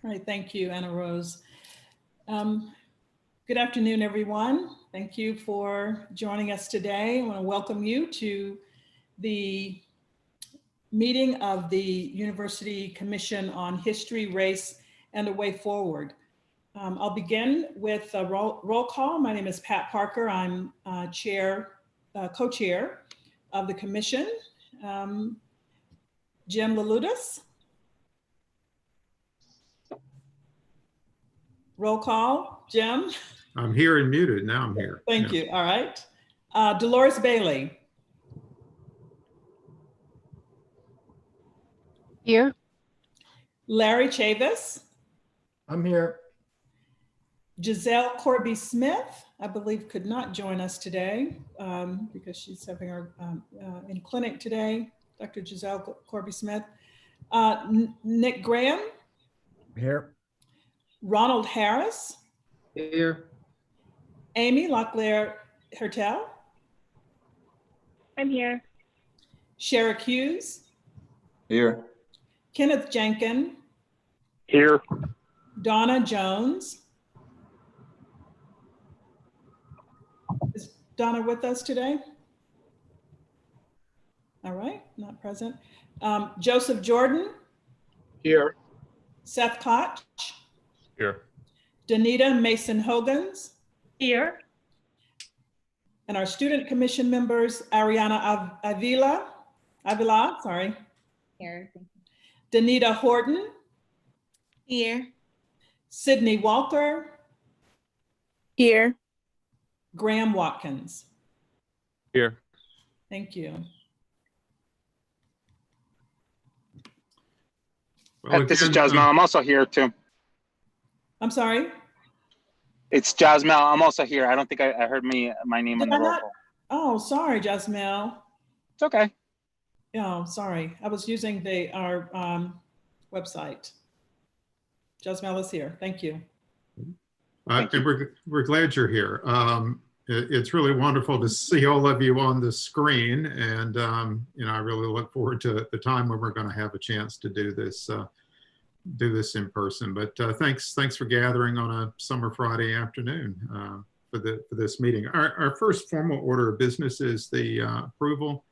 All right, thank you, Anna Rose. Good afternoon, everyone. Thank you for joining us today. I want to welcome you to the meeting of the University Commission on History, Race, and a Way Forward. I'll begin with a roll call. My name is Pat Parker. I'm co-chair of the commission. Jim Laludis. Roll call, Jim. I'm here and muted. Now I'm here. Thank you. All right. Dolores Bailey. Here. Larry Chavis. I'm here. Giselle Corby Smith, I believe, could not join us today because she's having her in clinic today. Dr. Giselle Corby Smith. Nick Graham. Here. Ronald Harris. Here. Amy Locklear Hertel. I'm here. Shara Hughes. Here. Kenneth Jenkin. Here. Donna Jones. Is Donna with us today? All right, not present. Joseph Jordan. Here. Seth Koch. Here. Danita Mason-Hogans. Here. And our student commission members, Ariana Avila, sorry. Here. Danita Horton. Here. Sydney Walker. Here. Graham Watkins. Here. Thank you. Well, This is again, Jasmine. I'm also here too. I'm sorry. It's Jasmine. I'm also here. I don't think I heard my name on Did the I roll not? call. Oh, sorry, Jasmine. It's okay. Oh, sorry. I was using our website. Jasmine is here. Thank you. Thank you. and we're glad you're here. It's really wonderful to see all of you on the screen, and I really look forward to the time when we're going to have a chance to do this in person. But thanks for gathering on a summer Friday afternoon for this meeting. Our first formal order of business is the approval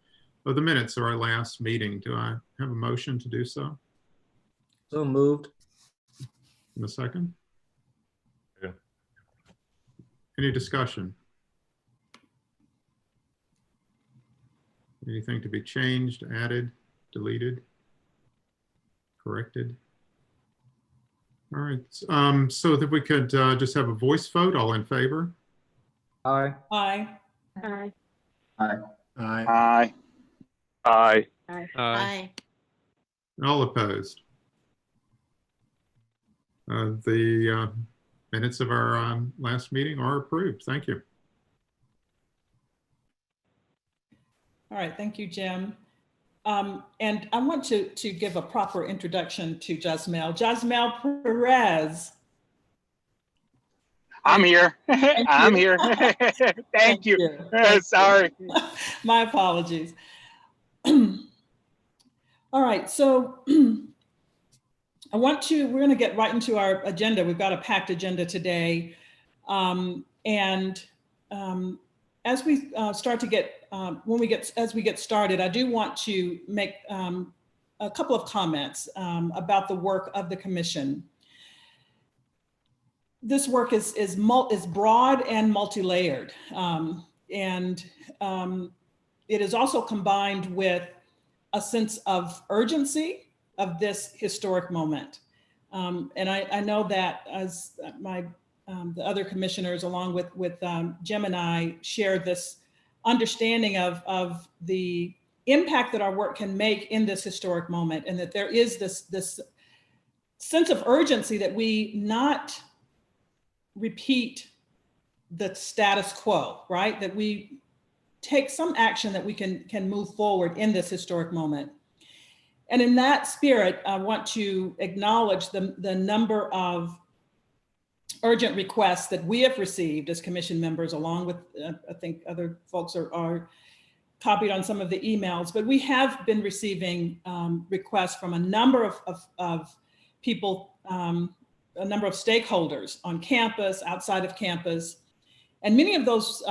of the minutes of our last meeting. Do I have a motion to do so? So moved. In a second? Yeah. Any discussion? Anything to be changed, added, deleted, corrected? All right, so that we could just have a voice vote, all in favor? Aye. Aye. Aye. Aye. Aye. Aye. Aye. All opposed? The minutes of our last meeting are approved. Thank you. All right. Thank you, Jim. And I want to give a proper introduction to Jasmine. Jasmine Perez. I'm here. I'm here. Thank you. Sorry. My apologies. All right. So we're going to get right into our agenda. We've got a packed agenda today. As we start to get, as we get started, I do want to make a couple of comments about the work of the commission. This work is broad and multi-layered, and it is also combined with a sense of urgency of this historic moment. And I know that as the other commissioners, along with Jim and I, share this understanding of the impact that our work can make in this historic moment, and that there is this sense of urgency that we not repeat the status quo, right? That we take some action that we can move forward in this historic moment. And in that spirit, I want to acknowledge the number of urgent requests that we have received as commission members, along with, I think other folks are copied on some of the emails, but we have been receiving requests from a number of people, a number of stakeholders on campus, outside of campus. And many of those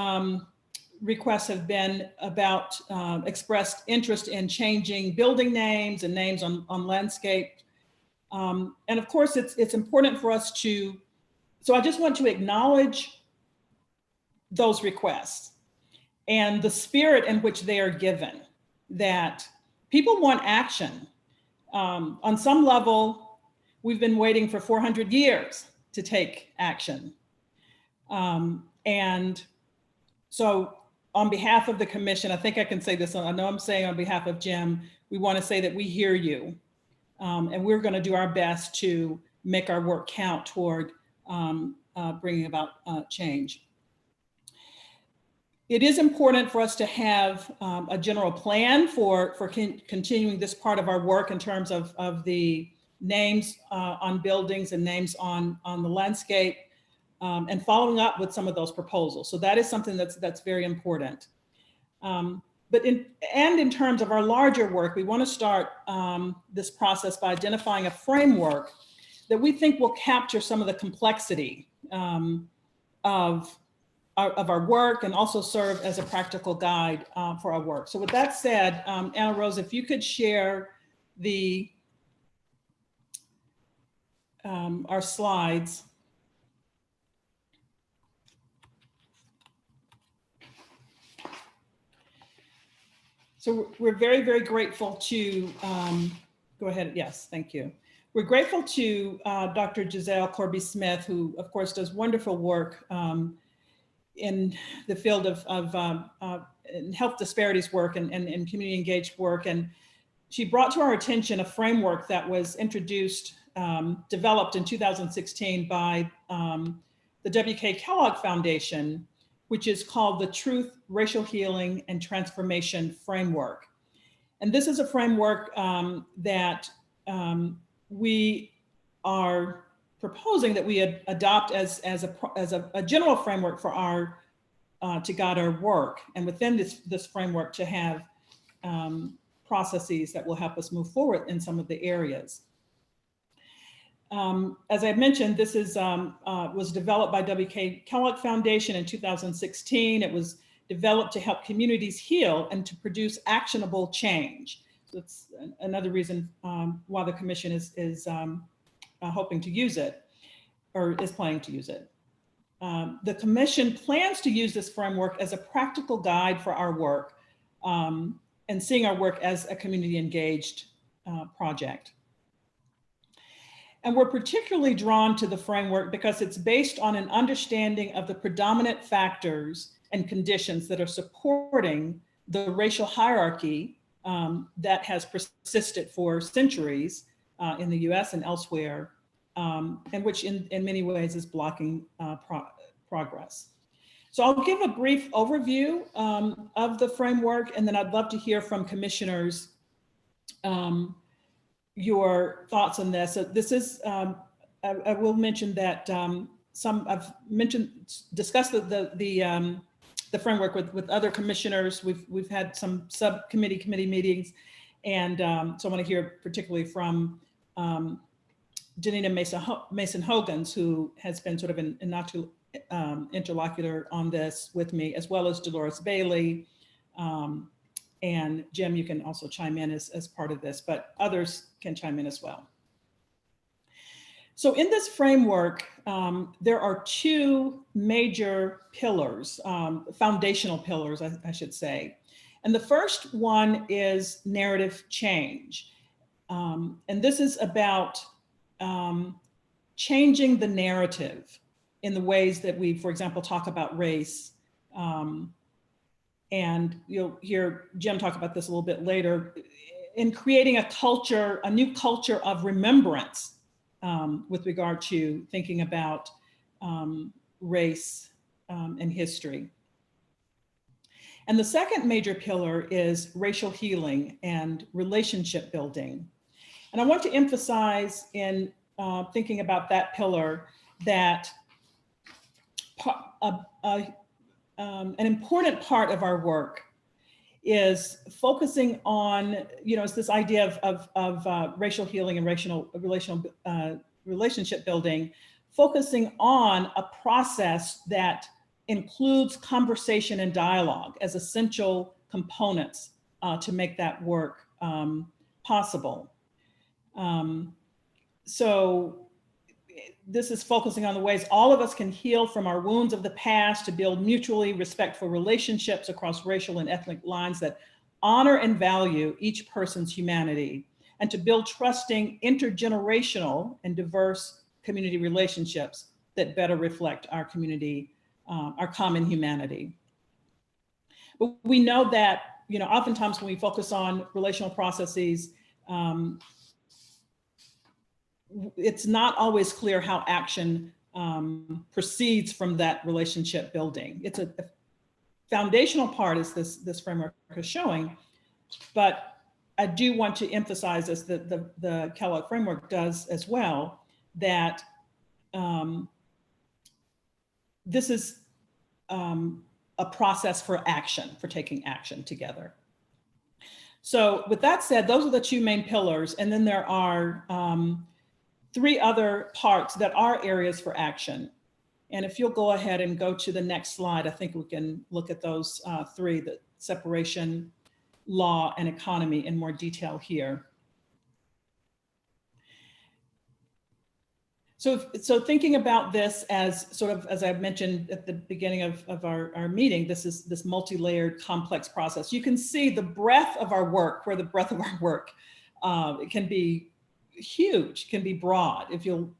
requests have been about expressed interest in changing building names and names on landscape. And of course, it's important for us to, so I just want to acknowledge those requests and the spirit in which they are given, that people want action. On some level, we've been waiting for 400 years to take action. And so on behalf of the commission, I think I can say this, I know I'm saying on behalf of Jim, we want to say that we hear you. And we're going to do our best to make our work count toward bringing about change. It is important for us to have a general plan for continuing this part of our work in terms of the names on buildings and names on the landscape, and following up with some of those proposals. So that is something that's very important. But in terms of our larger work, we want to start this process by identifying a framework that we think will capture some of the complexity of our work and also serve as a practical guide for our work. So with that said, Anna Rose, if you could share our slides. So we're very, very grateful to, go ahead, yes, thank you. We're grateful to Dr. Giselle Corby-Smith, who of course does wonderful work in the field of health disparities work and community engaged work. And she brought to our attention a framework that was introduced, developed in 2016 by the W.K. Kellogg Foundation, which is called the Truth, Racial Healing, and Transformation Framework. And this is a framework that we are proposing that we adopt as a general framework for our to guide our work, and within this framework to have processes that will help us move forward in some of the areas. As I mentioned, this is was developed by W.K. Kellogg Foundation in 2016. It was developed to help communities heal and to produce actionable change. So it's another reason why the commission is hoping to use it, or is planning to use it. The commission plans to use this framework as a practical guide for our work and seeing our work as a community engaged project. And we're particularly drawn to the framework because it's based on an understanding of the predominant factors and conditions that are supporting the racial hierarchy that has persisted for centuries in the US and elsewhere, and which in many ways is blocking progress. So I'll give a brief overview of the framework, and then I'd love to hear from commissioners your thoughts on this. So this is, I will mention that I've discussed the framework with other commissioners. We've had some committee meetings, and so I want to hear particularly from Janina Mason-Hogans, who has been sort of an interlocutor on this with me, as well as Dolores Bailey. And Jim, you can also chime in as part of this, but others can chime in as well. So in this framework, there are two major pillars, foundational pillars, I should say. And the first one is narrative change. And this is about changing the narrative in the ways that we, for example, talk about race. And you'll hear Jim talk about this a little bit later, in creating a culture, a new culture of remembrance with regard to thinking about race and history. And the second major pillar is racial healing and relationship building. And I want to emphasize in thinking about that pillar that an important part of our work is focusing on, it's this idea of racial healing and relationship building, focusing on a process that includes conversation and dialogue as essential components to make that work possible. So this is focusing on the ways all of us can heal from our wounds of the past to build mutually respectful relationships across racial and ethnic lines that honor and value each person's humanity, and to build trusting intergenerational and diverse community relationships that better reflect our community, our common humanity. But we know that, oftentimes when we focus on relational processes, it's not always clear how action proceeds from that relationship building. It's a foundational part, as this framework is showing, but I do want to emphasize, as the Kellogg framework does as well, that this is a process for action, for taking action together. So with that said, those are the two main pillars, and then there are three other parts that are areas for action. And if you'll go ahead and go to the next slide, I think we can look at those three: the separation, law, and economy in more detail here. So thinking about this as sort of, as I mentioned at the beginning of our meeting, this is this multi-layered complex process. You can see the breadth of our work, where the breadth of our work, it can be huge, can be broad. If you'll,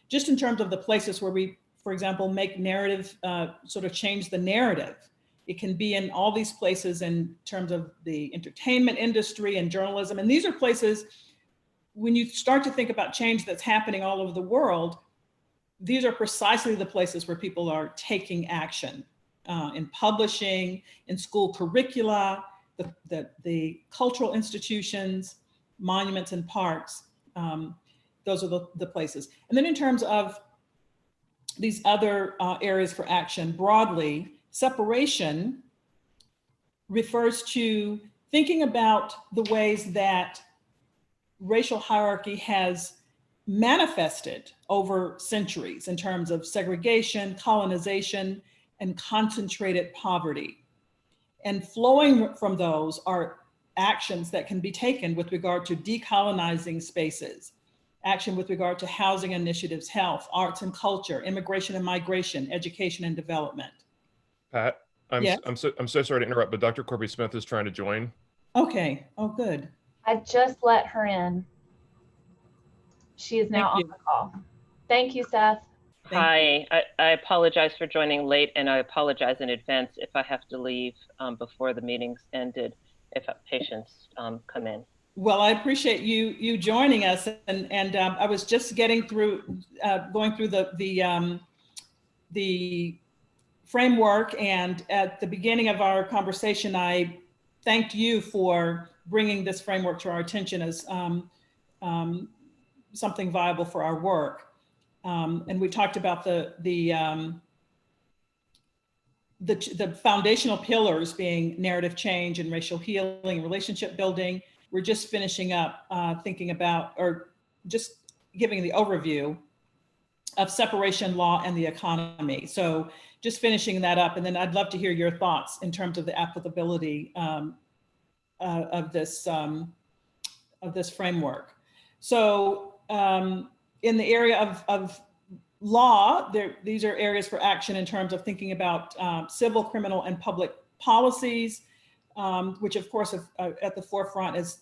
just in terms of the places where we, for example, make narrative, sort of change the narrative. It can be in all these places in terms of the entertainment industry and journalism. And these are places, when you start to think about change that's happening all over the world, these are precisely the places where people are taking action, in publishing, in school curricula, the cultural institutions, monuments and parks. Those are the places. And then in terms of these other areas for action broadly, separation refers to thinking about the ways that racial hierarchy has manifested over centuries in terms of segregation, colonization, and concentrated poverty. And flowing from those are actions that can be taken with regard to decolonizing spaces, action with regard to housing initiatives, health, arts and culture, immigration and migration, education and development. Pat, I'm so sorry to interrupt, but Dr. Corby Smith is trying to join. Okay, oh good. I just let her in. She is now on the call. Thank you, Seth. Hi, I apologize for joining late, and I apologize in advance if I have to leave before the meeting's ended, if patients come in. Well, I appreciate you joining us, and I was just getting through, going through the framework, and at the beginning of our conversation, I thanked you for bringing this framework to our attention as something viable for our work. And we talked about the foundational pillars being narrative change and racial healing, relationship building. We're just finishing up thinking about, or just giving the overview of separation, law, and the economy. So just finishing that up, and then I'd love to hear your thoughts in terms of the applicability of this framework. So in the area of law, these are areas for action in terms of thinking about civil, criminal, and public policies, which of course are at the forefront as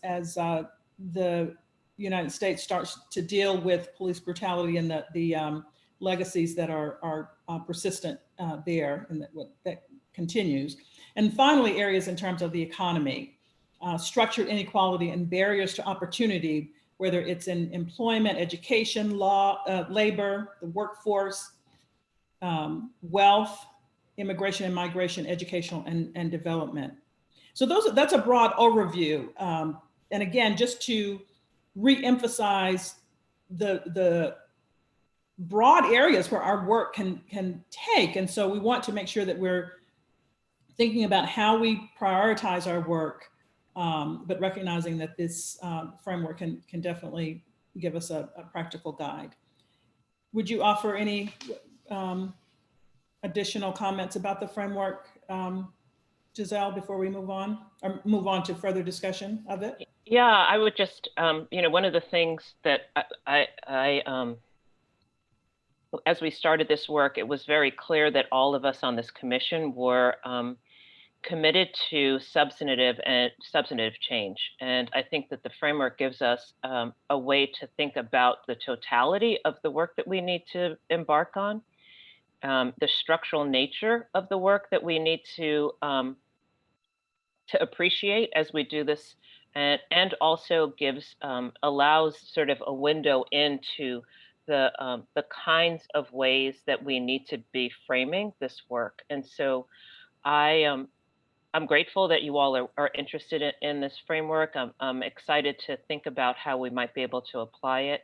the United States starts to deal with police brutality and the legacies that are persistent there, and that continues. And finally, areas in terms of the economy, structured inequality and barriers to opportunity, whether it's in employment, education, law, labor, the workforce, wealth, immigration and migration, educational and development. So that's a broad overview. And again, just to re-emphasize the broad areas where our work can take. And so we want to make sure that we're thinking about how we prioritize our work, but recognizing that this framework can definitely give us a practical guide. Would you offer any additional comments about the framework, Giselle, before we move on to further discussion of it? Yeah, I would just, one of the things that as we started this work, it was very clear that all of us on this commission were committed to substantive change. And I think that the framework gives us a way to think about the totality of the work that we need to embark on, the structural nature of the work that we need to appreciate as we do this, and also allows sort of a window into the kinds of ways that we need to be framing this work. And so I'm grateful that you all are interested in this framework. I'm excited to think about how we might be able to apply it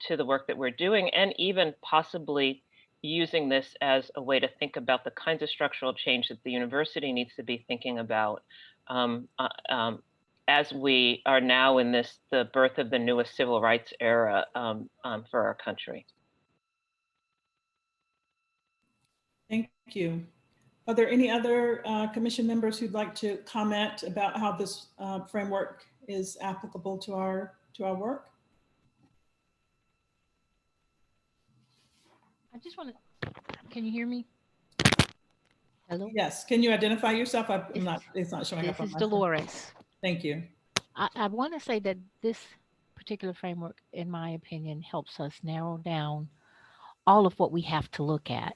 to the work that we're doing, and even possibly using this as a way to think about the kinds of structural change that the university needs to be thinking about as we are now in the birth of the newest civil rights era for our country. Thank you. Are there any other commission members who'd like to comment about how this framework is applicable to our work? I just want to, can you hear me? Hello? Yes, can you identify yourself? It's not showing up on This is my screen. Dolores. Thank you. I want to say that this particular framework, in my opinion, helps us narrow down all of what we have to look at.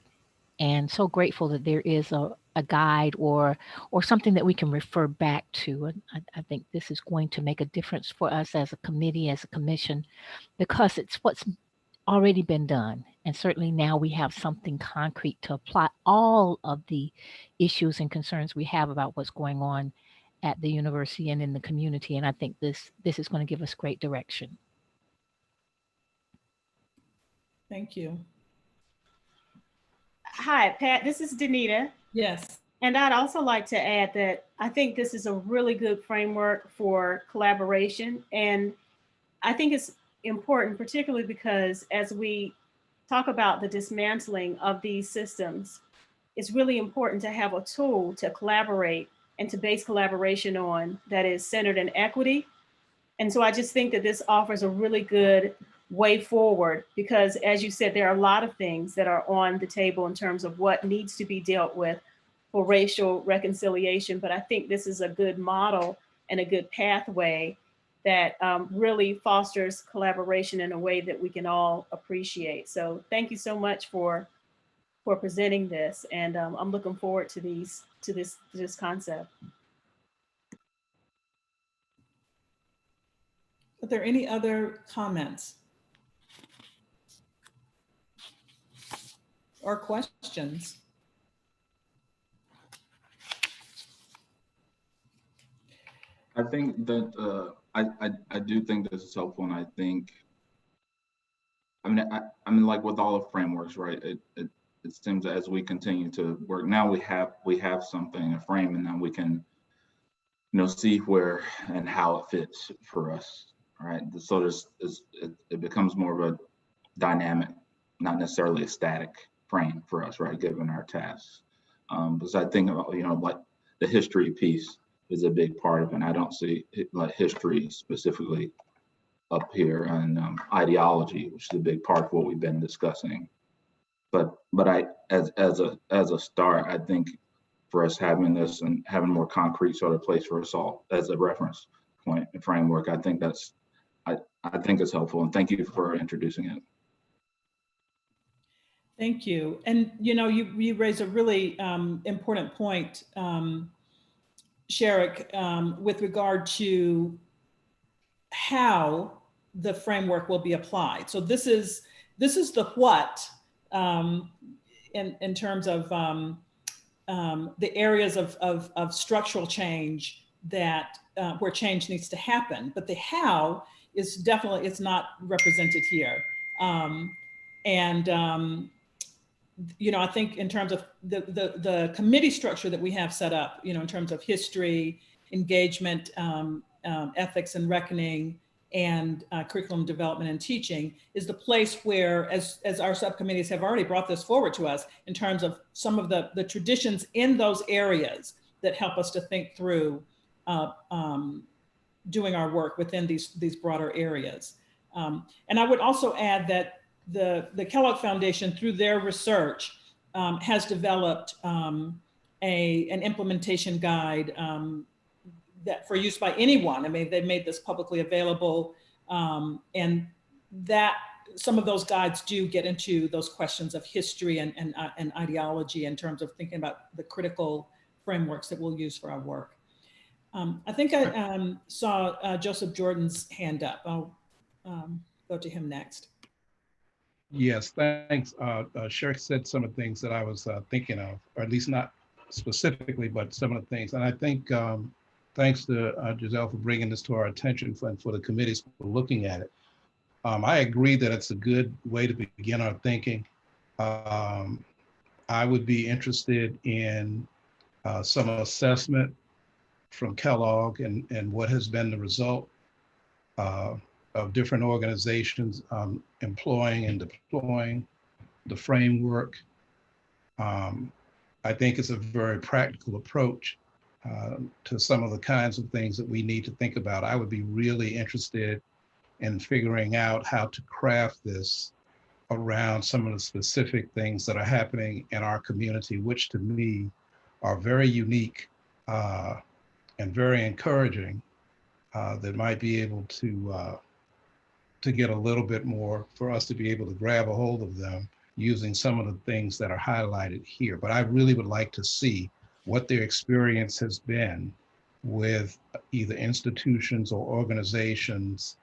And so grateful that there is a guide or something that we can refer back to. And I think this is going to make a difference for us as a committee, as a commission, because it's what's already been done. And certainly now we have something concrete to apply all of the issues and concerns we have about what's going on at the university and in the community. And I think this is going to give us great direction. Thank you. Hi, Pat, this is Danita. Yes. And I'd also like to add that I think this is a really good framework for collaboration. And I think it's important, particularly because as we talk about the dismantling of these systems, it's really important to have a tool to collaborate and to base collaboration on that is centered in equity. And so I just think that this offers a really good way forward, because as you said, there are a lot of things that are on the table in terms of what needs to be dealt with for racial reconciliation. But I think this is a good model and a good pathway that really fosters collaboration in a way that we can all appreciate. So thank you so much for presenting this. And I'm looking forward to this concept. Are there any other comments or questions? I think that I do think this is helpful, and I think, I mean, like with all of frameworks, right? It seems as we continue to work, now we have something, a frame, and then we can, see where and how it fits for us, right? So it becomes more of a dynamic, not necessarily a static frame for us, right? Given our tasks, because I think about, like the history piece is a big part of it. And I don't see like history specifically up here, and ideology, which is a big part of what we've been discussing. But I, as a start, I think for us having this and having more concrete sort of place for us all as a reference point and framework, I think I think it's helpful. And thank you for introducing it. Thank you. And you raise a really important point, Sherrick, with regard to how the framework will be applied. So this is the what in terms of the areas of structural change that where change needs to happen, but the how is definitely, it's not represented here. I think in terms of the committee structure that we have set up, in terms of history, engagement, ethics and reckoning, and curriculum development and teaching, is the place where, as our subcommittees have already brought this forward to us, in terms of some of the traditions in those areas that help us to think through doing our work within these broader areas. And I would also add that the Kellogg Foundation, through their research, has developed an implementation guide that for use by anyone. I mean, they've made this publicly available, and that some of those guides do get into those questions of history and ideology in terms of thinking about the critical frameworks that we'll use for our work. I think I saw Joseph Jordan's hand up. I'll go to him next. Yes, thanks. Sherry said some of the things that I was thinking of, or at least not specifically, but some of the things. And I think thanks to Giselle for bringing this to our attention and for the committees for looking at it. I agree that it's a good way to begin our thinking. I would be interested in some assessment from Kellogg and what has been the result of different organizations employing and deploying the framework. I think it's a very practical approach to some of the kinds of things that we need to think about. I would be really interested in figuring out how to craft this around some of the specific things that are happening in our community, which to me are very unique and very encouraging, that might be able to get a little bit more for us to be able to grab a hold of them using some of the things that are highlighted here. But I really would like to see what their experience has been with either institutions or organizations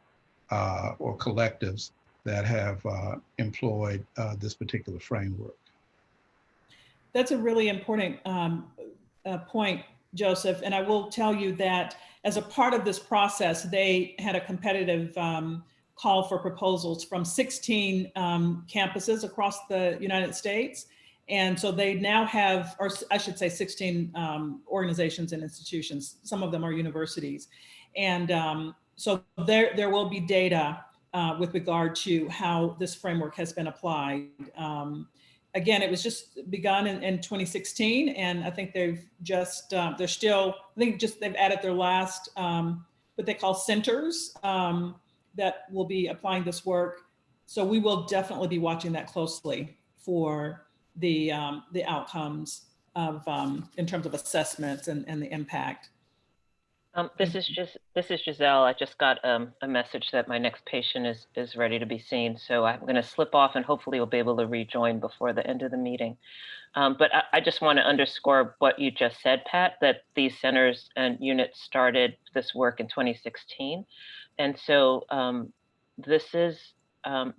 or collectives that have employed this particular framework. That's a really important point, Joseph. And I will tell you that as a part of this process, they had a competitive call for proposals from 16 campuses across the United States. And so they now have, or I should say 16 organizations and institutions. Some of them are universities. And so there will be data with regard to how this framework has been applied. Again, it was just begun in 2016, and I think they've just, they're still, I think just they've added their last, what they call centers that will be applying this work. So we will definitely be watching that closely for the outcomes of, in terms of assessments and the impact. This is Giselle. I just got a message that my next patient is ready to be seen. So I'm going to slip off and hopefully we'll be able to rejoin before the end of the meeting. But I just want to underscore what you just said, Pat, that these centers and units started this work in 2016. And so this is an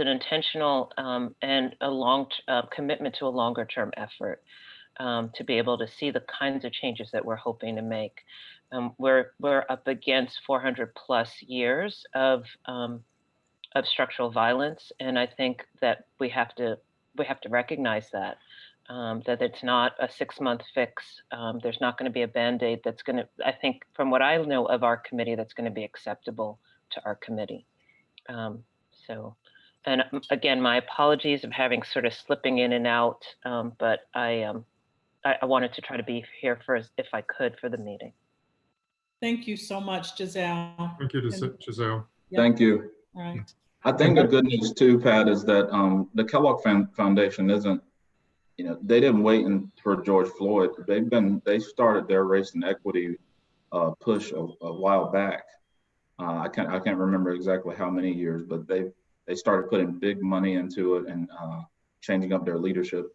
intentional and a long commitment to a longer term effort. To be able to see the kinds of changes that we're hoping to make. We're up against 400 plus years of structural violence, and I think that we have to recognize that that it's not a 6-month fix. There's not going to be a Band-Aid that's going to, I think, from what I know of our committee, that's going to be acceptable to our committee. And again, my apologies of having sort of slipping in and out, but I wanted to try to be here for, if I could, for the meeting. Thank you so much, Giselle. Thank you, Giselle. Yep. Thank you. All right. I think the good news too, Pat, is that the Kellogg Foundation isn't, they didn't wait for George Floyd. They started their race and equity push a while back. I can't remember exactly how many years, but they started putting big money into it and changing up their leadership.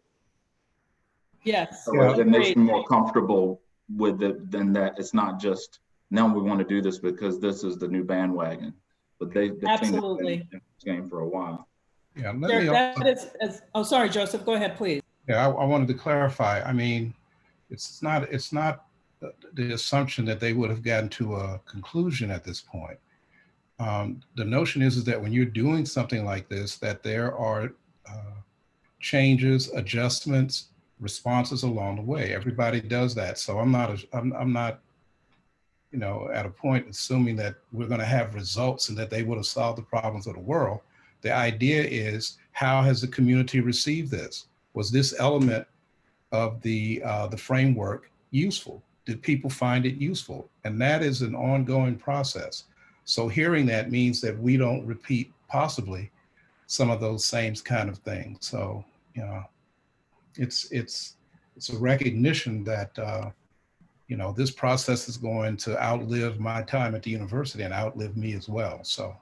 Yes. So it makes me more comfortable with it than that. It's not just now we want to do this because this is the new bandwagon, but they've absolutely been in this game for a while. Yeah, oh, sorry, Joseph, go ahead, please. Yeah, I wanted to clarify. I mean, it's not the assumption that they would have gotten to a conclusion at this point. The notion is that when you're doing something like this, that there are changes, adjustments, responses along the way. Everybody does that. So I'm not, you know, at a point assuming that we're going to have results and that they would have solved the problems of the world. The idea is, how has the community received this? Was this element of the framework useful? Did people find it useful? And that is an ongoing process. So hearing that means that we don't repeat possibly some of those same kind of things. So, you know, it's a recognition that, you know, this process is going to outlive my time at the university and outlive me as well. So,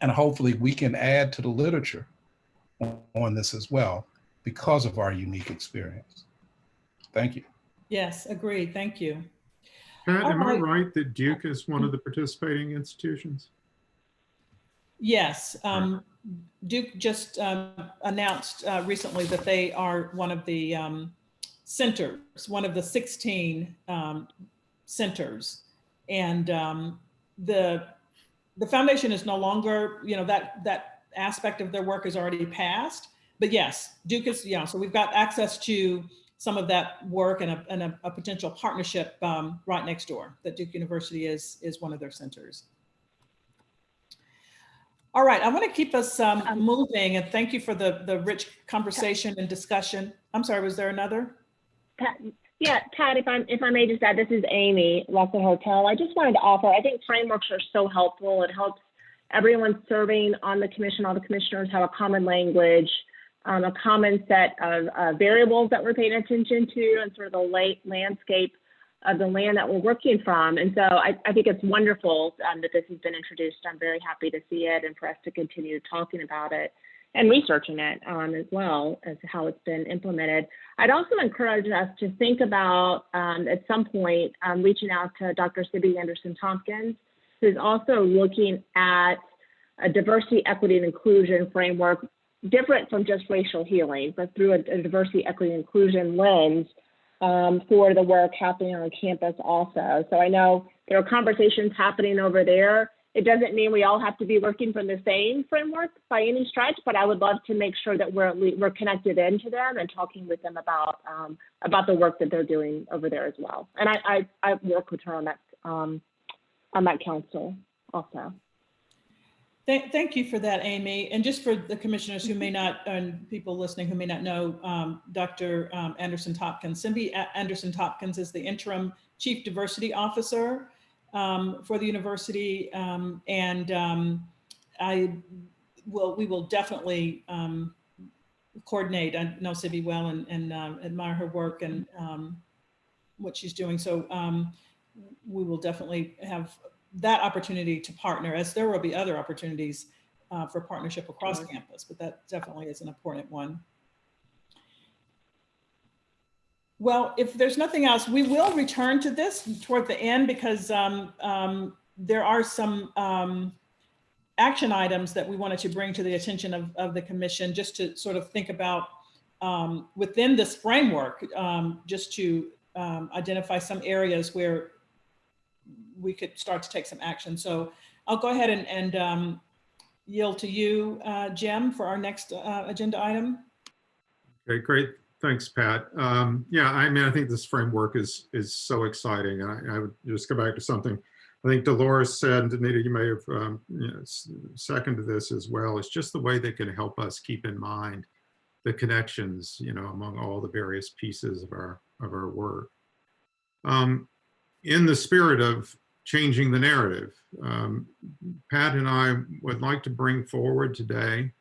and hopefully we can add to the literature on this as well because of our unique experience. Thank you. Yes, agreed. Thank you. Pat, All am I right. right that Duke is one of the participating institutions? Yes, Duke just announced recently that they are one of the centers, one of the 16 centers, and the foundation is no longer, you know, that aspect of their work is already passed. But yes, Duke is, yeah. So we've got access to some of that work and a potential partnership right next door. That Duke University is one of their centers. All right, I want to keep us moving, and thank you for the rich conversation and discussion. I'm sorry, was there another? Pat, yeah, Pat, if I may just add, this is Amy, Lockwood Hotel. I just wanted to offer, I think frameworks are so helpful. It helps everyone serving on the commission, all the commissioners have a common language, a common set of variables that we're paying attention to, and sort of the landscape of the land that we're working from. And so I think it's wonderful that this has been introduced. I'm very happy to see it and for us to continue talking about it and researching it as well as how it's been implemented. I'd also encourage us to think about at some point reaching out to Dr. Sibby Anderson-Tompkins, who's also looking at a diversity, equity, and inclusion framework, different from just racial healing, but through a diversity, equity, and inclusion lens for the work happening on campus also. So I know there are conversations happening over there. It doesn't mean we all have to be working from the same framework by any stretch, but I would love to make sure that we're connected into them and talking with them about the work that they're doing over there as well. And I work with her on that council also. Thank you for that, Amy. And just for the commissioners who may not, and people listening who may not know, Dr. Anderson-Tompkins, Cindy Anderson-Tompkins is the interim Chief Diversity Officer for the university. We will definitely coordinate. I know Sibby well and admire her work and what she's doing. So we will definitely have that opportunity to partner, as there will be other opportunities for partnership across campus, but that definitely is an important one. Well, if there's nothing else, we will return to this toward the end because there are some action items that we wanted to bring to the attention of the commission, just to sort of think about within this framework, just to identify some areas where we could start to take some action. So I'll go ahead and yield to you, Jim, for our next agenda item. Okay, great. Thanks, Pat. Yeah, I mean, I think this framework is so exciting. I would just go back to something I think Dolores said, and Anita, you may have seconded this as well. It's just the way they can help us keep in mind the connections, among all the various pieces of our work. In the spirit of changing the narrative, Pat and I would like to bring forward today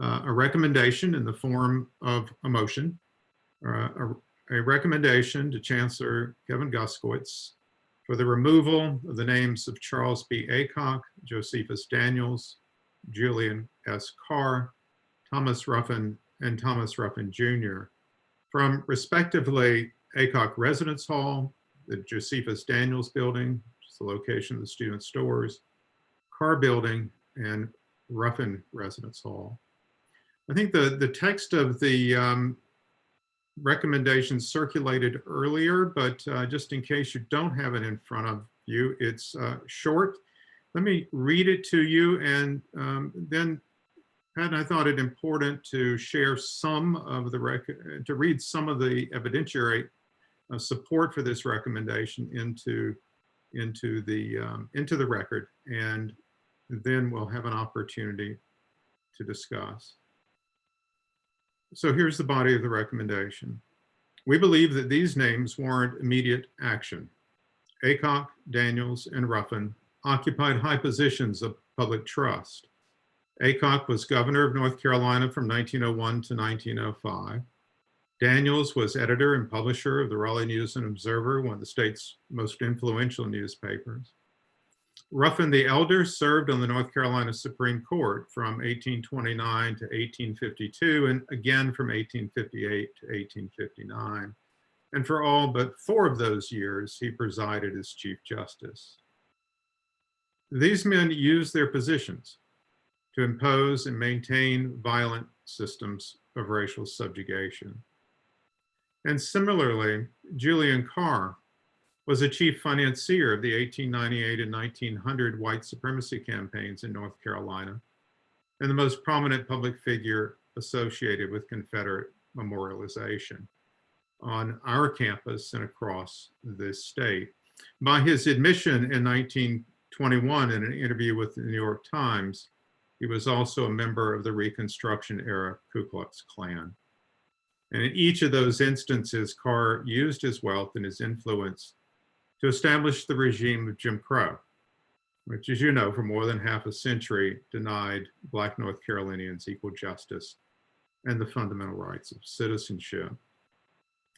a recommendation in the form of a motion, a recommendation to Chancellor Kevin Guskowitz for the removal of the names of Charles B. Aycock, Josephus Daniels, Julian S. Carr, Thomas Ruffin, and Thomas Ruffin Jr. from respectively Aycock Residence Hall, the Josephus Daniels Building, which is the location of the student stores, Carr Building, and Ruffin Residence Hall. I think the text of the recommendations circulated earlier, but just in case you don't have it in front of you, it's short. Let me read it to you, and then And I thought it important to share some of the to read some of the evidentiary support for this recommendation into the record, and then we'll have an opportunity to discuss. So here's the body of the recommendation. We believe that these names warrant immediate action. Aycock, Daniels, and Ruffin occupied high positions of public trust. Aycock was governor of North Carolina from 1901 to 1905. Daniels was editor and publisher of the Raleigh News and Observer, one of the state's most influential newspapers. Ruffin the Elder served on the North Carolina Supreme Court from 1829 to 1852, and again from 1858 to 1859. And for all but 4 of those years, he presided as Chief Justice. These men used their positions to impose and maintain violent systems of racial subjugation. And similarly, Julian Carr was a chief financier of the 1898 and 1900 white supremacy campaigns in North Carolina, and the most prominent public figure associated with Confederate memorialization on our campus and across this state. By his admission in 1921 in an interview with the New York Times, he was also a member of the Reconstruction era Ku Klux Klan. And in each of those instances, Carr used his wealth and his influence to establish the regime of Jim Crow, which, as you know, for more than half a century denied Black North Carolinians equal justice and the fundamental rights of citizenship.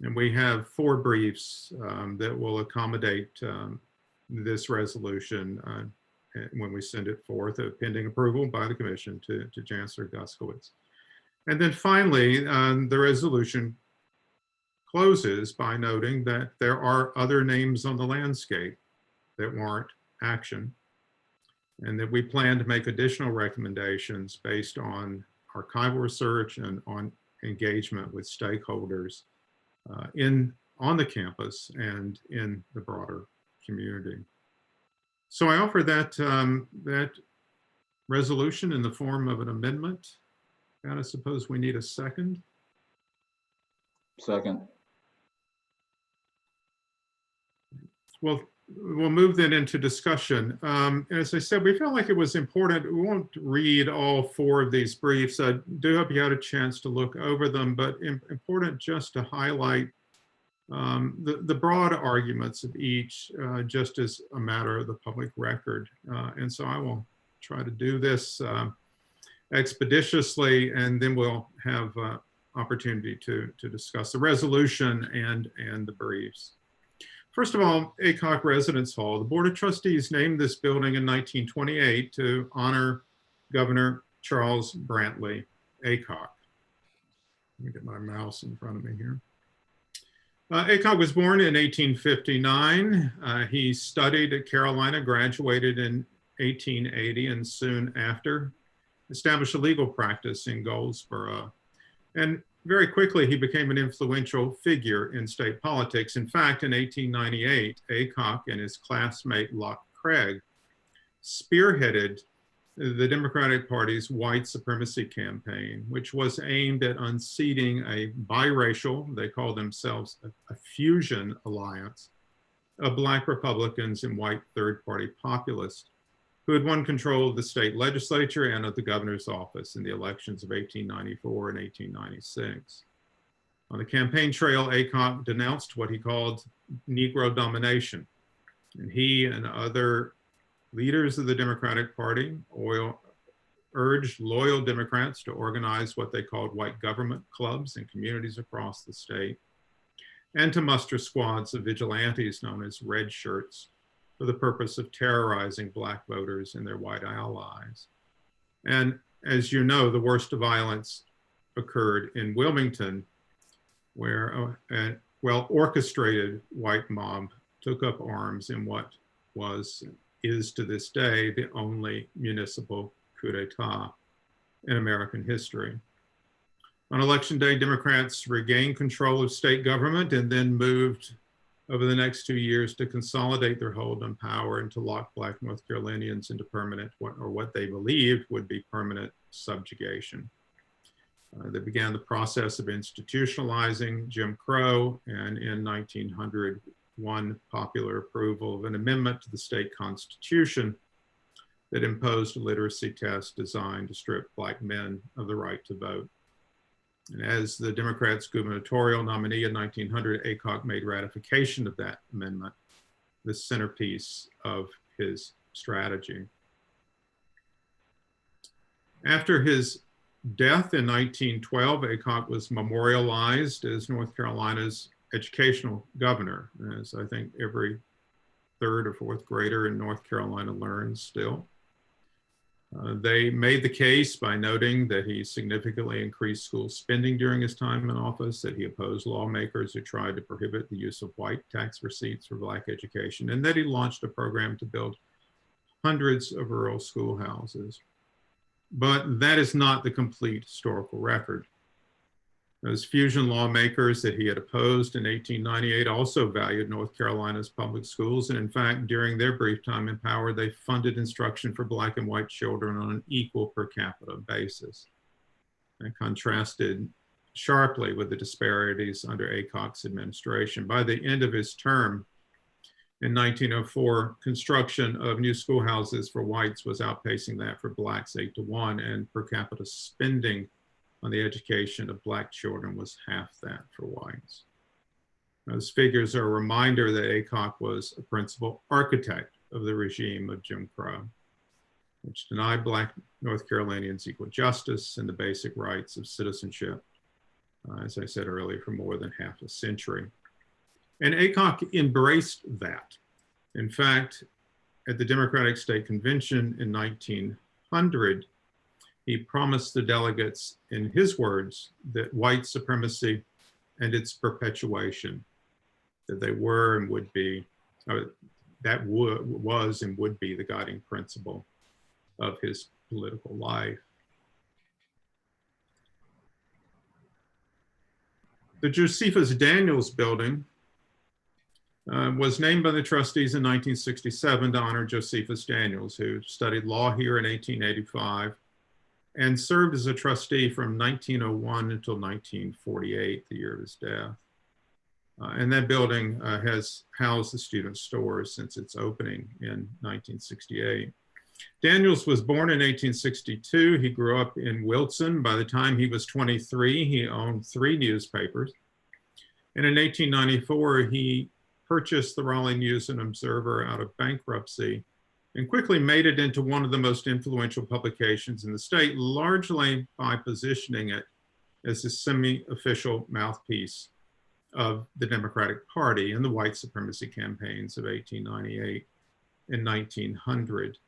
And we have 4 briefs that will accommodate this resolution when we send it forth, pending approval by the commission to Chancellor Guskowitz. And then finally, the resolution closes by noting that there are other names on the landscape that warrant action, and that we plan to make additional recommendations based on archival research and on engagement with stakeholders on the campus and in the broader community. So I offer that, that resolution in the form of an amendment. And I suppose we need a second. Second. Well, we'll move then into discussion. As I said, we felt like it was important. We won't read all 4 of these briefs. I do hope you had a chance to look over them, but important just to highlight the broad arguments of each, just as a matter of the public record. And so I will try to do this expeditiously, and then we'll have opportunity to discuss the resolution and the briefs. First of all, Aycock Residence Hall. The Board of Trustees named this building in 1928 to honor Governor Charles Brantley Aycock. Let me get my mouse in front of me here. Aycock was born in 1859. He studied at Carolina, graduated in 1880, and soon after established a legal practice in Goldsboro. And very quickly, he became an influential figure in state politics. In fact, in 1898, Aycock and his classmate Locke Craig spearheaded the Democratic Party's white supremacy campaign, which was aimed at unseating a biracial, they called themselves a fusion alliance, of Black Republicans and white third-party populists who had won control of the state legislature and of the governor's office in the elections of 1894 and 1896. On the campaign trail, Aycock denounced what he called Negro domination, and he and other leaders of the Democratic Party urged loyal Democrats to organize what they called white government clubs in communities across the state, and to muster squads of vigilantes known as red shirts for the purpose of terrorizing Black voters and their white allies. And as you know, the worst of violence occurred in Wilmington, where a well-orchestrated white mob took up arms in what is to this day the only municipal coup d'etat in American history. On election day, Democrats regained control of state government and then moved over the next 2 years to consolidate their hold on power and to lock Black North Carolinians into permanent, or what they believed would be permanent subjugation. They began the process of institutionalizing Jim Crow, and in 1900 won popular approval of an amendment to the state constitution that imposed a literacy test designed to strip Black men of the right to vote. And as the Democrats' gubernatorial nominee in 1900, Aycock made ratification of that amendment the centerpiece of his strategy. After his death in 1912, Aycock was memorialized as North Carolina's educational governor, as I think every third or fourth grader in North Carolina learns still. They made the case by noting that he significantly increased school spending during his time in office, that he opposed lawmakers who tried to prohibit the use of white tax receipts for Black education, and that he launched a program to build hundreds of rural schoolhouses. But that is not the complete historical record. Those fusion lawmakers that he had opposed in 1898 also valued North Carolina's public schools, and in fact, during their brief time in power, they funded instruction for Black and white children on an equal per capita basis. And contrasted sharply with the disparities under Aycock's administration. By the end of his term, in 1904, construction of new schoolhouses for whites was outpacing that for Blacks 8-1, and per capita spending on the education of Black children was half that for whites. Those figures are a reminder that Aycock was a principal architect of the regime of Jim Crow, which denied Black North Carolinians equal justice and the basic rights of citizenship, as I said earlier, for more than half a century. And Aycock embraced that. In fact, at the Democratic State Convention in 1900, he promised the delegates, in his words, that white supremacy and its perpetuation, that they were and would be, that was and would be the guiding principle of his political life. The Josephus Daniels Building was named by the trustees in 1967 to honor Josephus Daniels, who studied law here in 1885 and served as a trustee from 1901 until 1948, the year of his death. And that building has housed the student stores since its opening in 1968. Daniels was born in 1862. He grew up in Wilson. By the time he was 23, he owned 3 newspapers. And in 1894, he purchased the Raleigh News and Observer out of bankruptcy and quickly made it into one of the most influential publications in the state, largely by positioning it as a semi-official mouthpiece of the Democratic Party in the white supremacy campaigns of 1898 and 1900.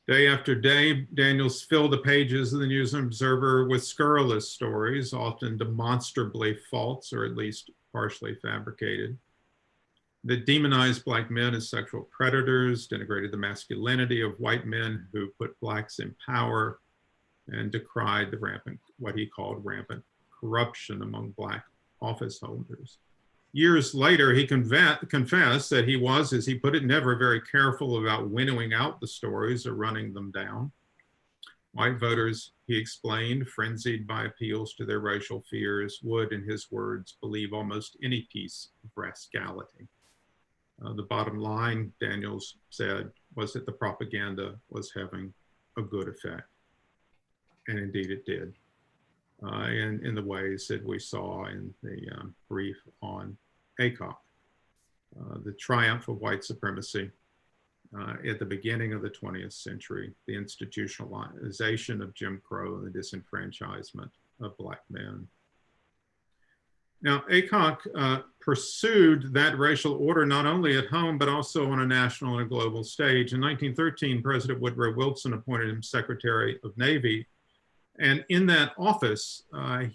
Day after day, Daniels filled the pages of the News and Observer with scurrilous stories, often demonstrably false or at least partially fabricated, that demonized Black men as sexual predators, denigrated the masculinity of white men who put Blacks in power, and decried the rampant, what he called rampant corruption among Black office holders. Years later, he confessed that he was, as he put it, never very careful about winnowing out the stories or running them down. White voters, he explained, frenzied by appeals to their racial fears, would, in his words, believe almost any piece of rascality. The bottom line, Daniels said, was that the propaganda was having a good effect. And indeed it did, in the ways that we saw in the brief on Aycock. The triumph of white supremacy at the beginning of the 20th century, the institutionalization of Jim Crow and the disenfranchisement of Black men. Now, Aycock pursued that racial order not only at home, but also on a national and a global stage. In 1913, President Woodrow Wilson appointed him Secretary of Navy. And in that office,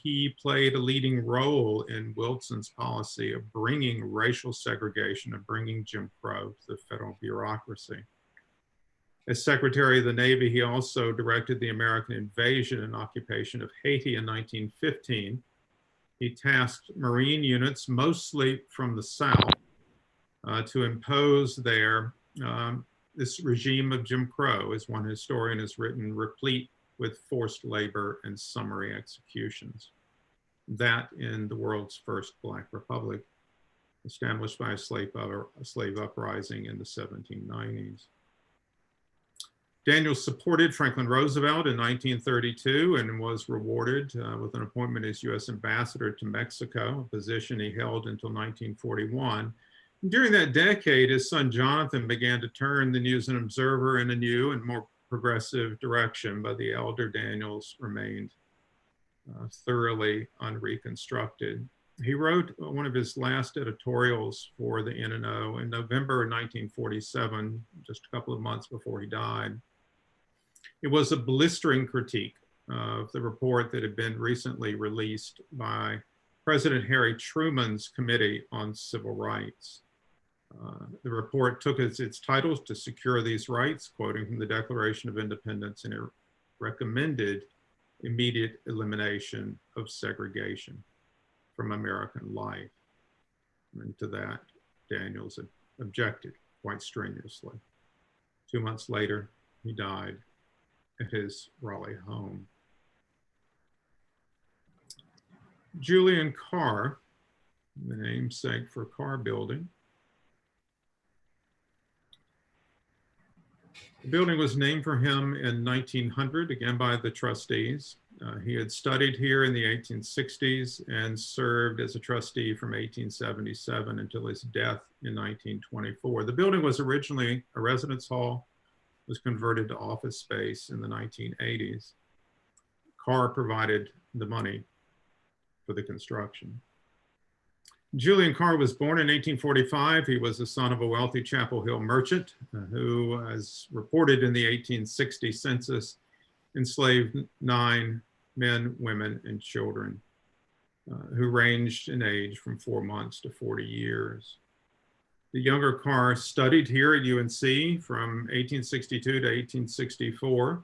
he played a leading role in Wilson's policy of bringing racial segregation, of bringing Jim Crow to the federal bureaucracy. As Secretary of the Navy, he also directed the American invasion and occupation of Haiti in 1915. He tasked Marine units, mostly from the South, to impose there This regime of Jim Crow, as one historian has written, replete with forced labor and summary executions. That in the world's first Black Republic, established by a slave uprising in the 1790s. Daniels supported Franklin Roosevelt in 1932 and was rewarded with an appointment as U.S. ambassador to Mexico, a position he held until 1941. During that decade, his son Jonathan began to turn the News and Observer in a new and more progressive direction, but the elder Daniels remained thoroughly unreconstructed. He wrote one of his last editorials for the N&O in November 1947, just a couple of months before he died. It was a blistering critique of the report that had been recently released by President Harry Truman's Committee on Civil Rights. The report took as its titles to secure these rights, quoting from the Declaration of Independence, and it recommended immediate elimination of segregation from American life. And to that, Daniels objected quite strenuously. 2 months later, he died at his Raleigh home. Julian Carr, the namesake for Carr Building. The building was named for him in 1900, again by the trustees. He had studied here in the 1860s and served as a trustee from 1877 until his death in 1924. The building was originally a residence hall, was converted to office space in the 1980s. Carr provided the money for the construction. Julian Carr was born in 1845. He was the son of a wealthy Chapel Hill merchant who, as reported in the 1860 census, enslaved 9 men, women, and children who ranged in age from 4 months to 40 years. The younger Carr studied here at UNC from 1862 to 1864,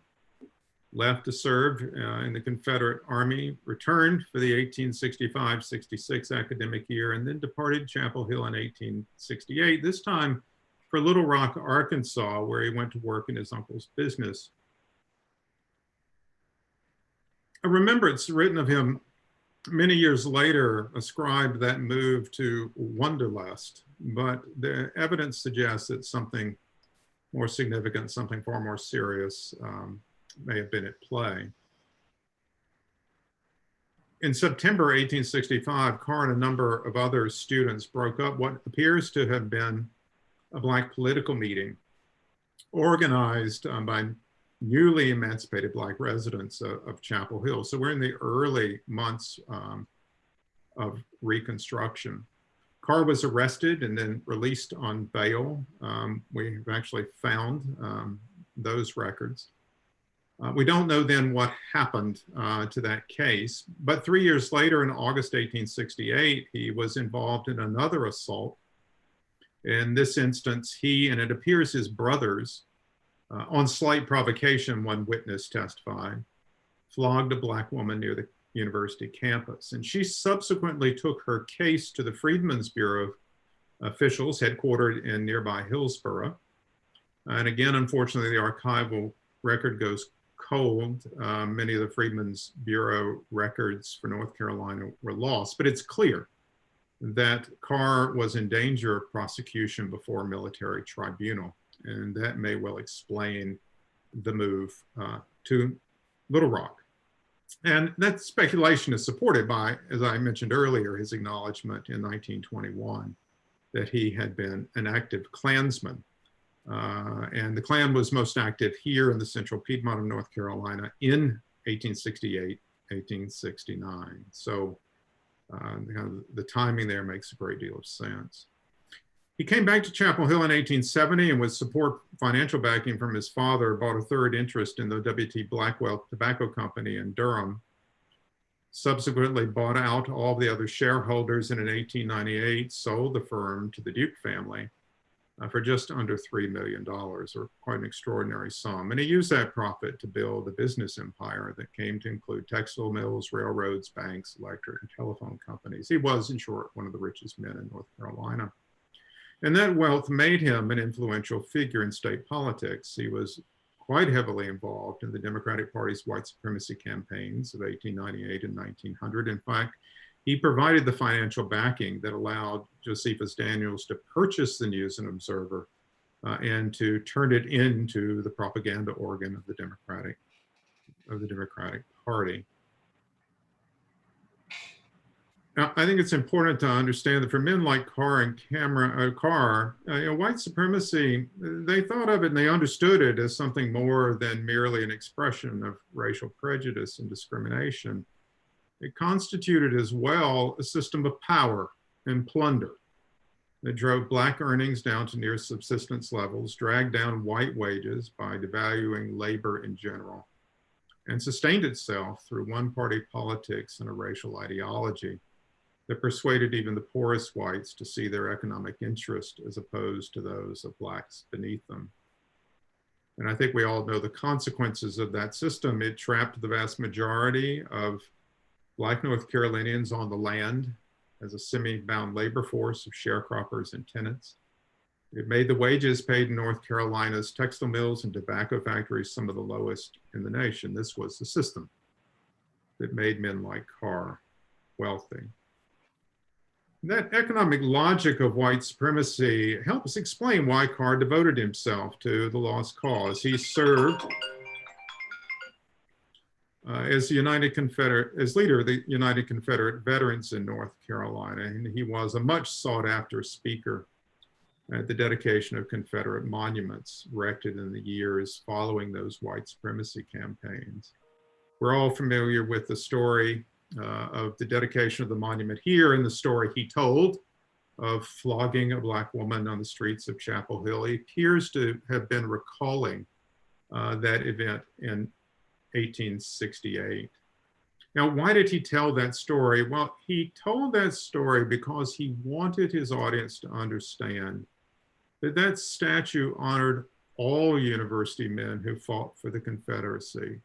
left to serve in the Confederate Army, returned for the 1865-66 academic year, and then departed Chapel Hill in 1868, this time for Little Rock, Arkansas, where he went to work in his uncle's business. A remembrance written of him many years later ascribed that move to wanderlust, but the evidence suggests that something more significant, something far more serious may have been at play. In September 1865, Carr and a number of other students broke up what appears to have been a Black political meeting organized by newly emancipated Black residents of Chapel Hill. So we're in the early months of Reconstruction. Carr was arrested and then released on bail. We've actually found those records. We don't know then what happened to that case, but 3 years later in August 1868, he was involved in another assault. In this instance, he, and it appears his brothers, on slight provocation, one witness testified, flogged a Black woman near the university campus. And she subsequently took her case to the Freedmen's Bureau officials headquartered in nearby Hillsborough. And again, unfortunately, the archival record goes cold. Many of the Freedmen's Bureau records for North Carolina were lost, but it's clear that Carr was in danger of prosecution before a military tribunal. And that may well explain the move to Little Rock. And that speculation is supported by, as I mentioned earlier, his acknowledgement in 1921 that he had been an active Klansman. And the Klan was most active here in the central Piedmont of North Carolina in 1868, 1869. So the timing there makes a great deal of sense. He came back to Chapel Hill in 1870 and with support financial backing from his father, bought a third interest in the W.T. Blackwell Tobacco Company in Durham. Subsequently bought out all the other shareholders and in 1898 sold the firm to the Duke family for just under $3 million, or quite an extraordinary sum. And he used that profit to build a business empire that came to include textile mills, railroads, banks, electric and telephone companies. He was, in short, one of the richest men in North Carolina. And that wealth made him an influential figure in state politics. He was quite heavily involved in the Democratic Party's white supremacy campaigns of 1898 and 1900. In fact, he provided the financial backing that allowed Josephus Daniels to purchase the News and Observer and to turn it into the propaganda organ of the Democratic Party. Now, I think it's important to understand that for men like Carr and Carr, white supremacy, they thought of it and they understood it as something more than merely an expression of racial prejudice and discrimination. It constituted as well a system of power and plunder that drove Black earnings down to near subsistence levels, dragged down white wages by devaluing labor in general, and sustained itself through one-party politics and a racial ideology that persuaded even the poorest whites to see their economic interest as opposed to those of Blacks beneath them. And I think we all know the consequences of that system. It trapped the vast majority of Black North Carolinians on the land as a semi-bound labor force of sharecroppers and tenants. It made the wages paid in North Carolina's textile mills and tobacco factories some of the lowest in the nation. This was the system that made men like Carr wealthy. That economic logic of white supremacy helps explain why Carr devoted himself to the lost cause. He served as leader of the United Confederate Veterans in North Carolina, and he was a much sought after speaker at the dedication of Confederate monuments erected in the years following those white supremacy campaigns. We're all familiar with the story of the dedication of the monument here and the story he told of flogging a Black woman on the streets of Chapel Hill. He appears to have been recalling that event in 1868. Now, why did he tell that story? Well, he told that story because he wanted his audience to understand that that statue honored all university men who fought for the Confederacy,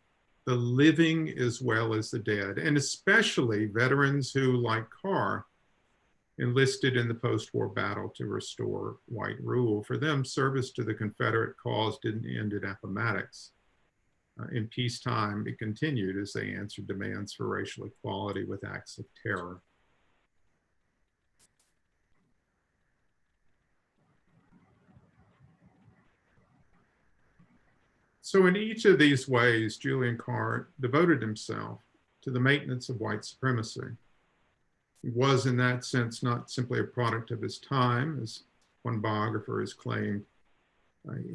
the living as well as the dead, and especially veterans who, like Carr, enlisted in the post-war battle to restore white rule. For them, service to the Confederate cause didn't end at Appomattox. In peacetime, it continued as they answered demands for racial equality with acts of terror. So in each of these ways, Julian Carr devoted himself to the maintenance of white supremacy. He was in that sense not simply a product of his time, as one biographer has claimed.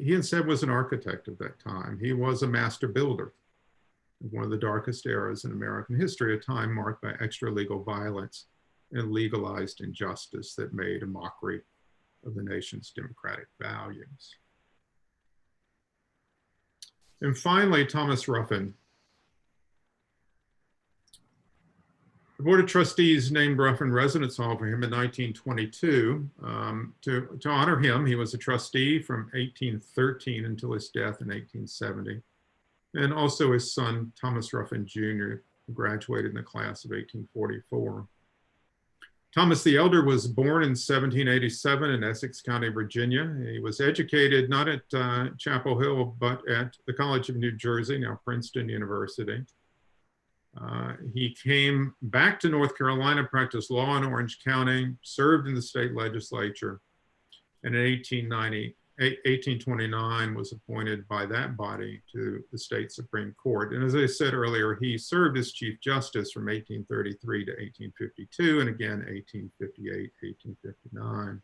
He instead was an architect of that time. He was a master builder of one of the darkest eras in American history, a time marked by extra-legal violence and legalized injustice that made a mockery of the nation's democratic values. And finally, Thomas Ruffin. The Board of Trustees named Ruffin Residence Hall for him in 1922. To honor him, he was a trustee from 1813 until his death in 1870. And also his son, Thomas Ruffin Jr., graduated in the class of 1844. Thomas the Elder was born in 1787 in Essex County, Virginia. He was educated not at Chapel Hill, but at the College of New Jersey, now Princeton University. He came back to North Carolina, practiced law in Orange County, served in the state legislature, and in 1829 was appointed by that body to the state Supreme Court. And as I said earlier, he served as Chief Justice from 1833 to 1852, and again 1858, 1859.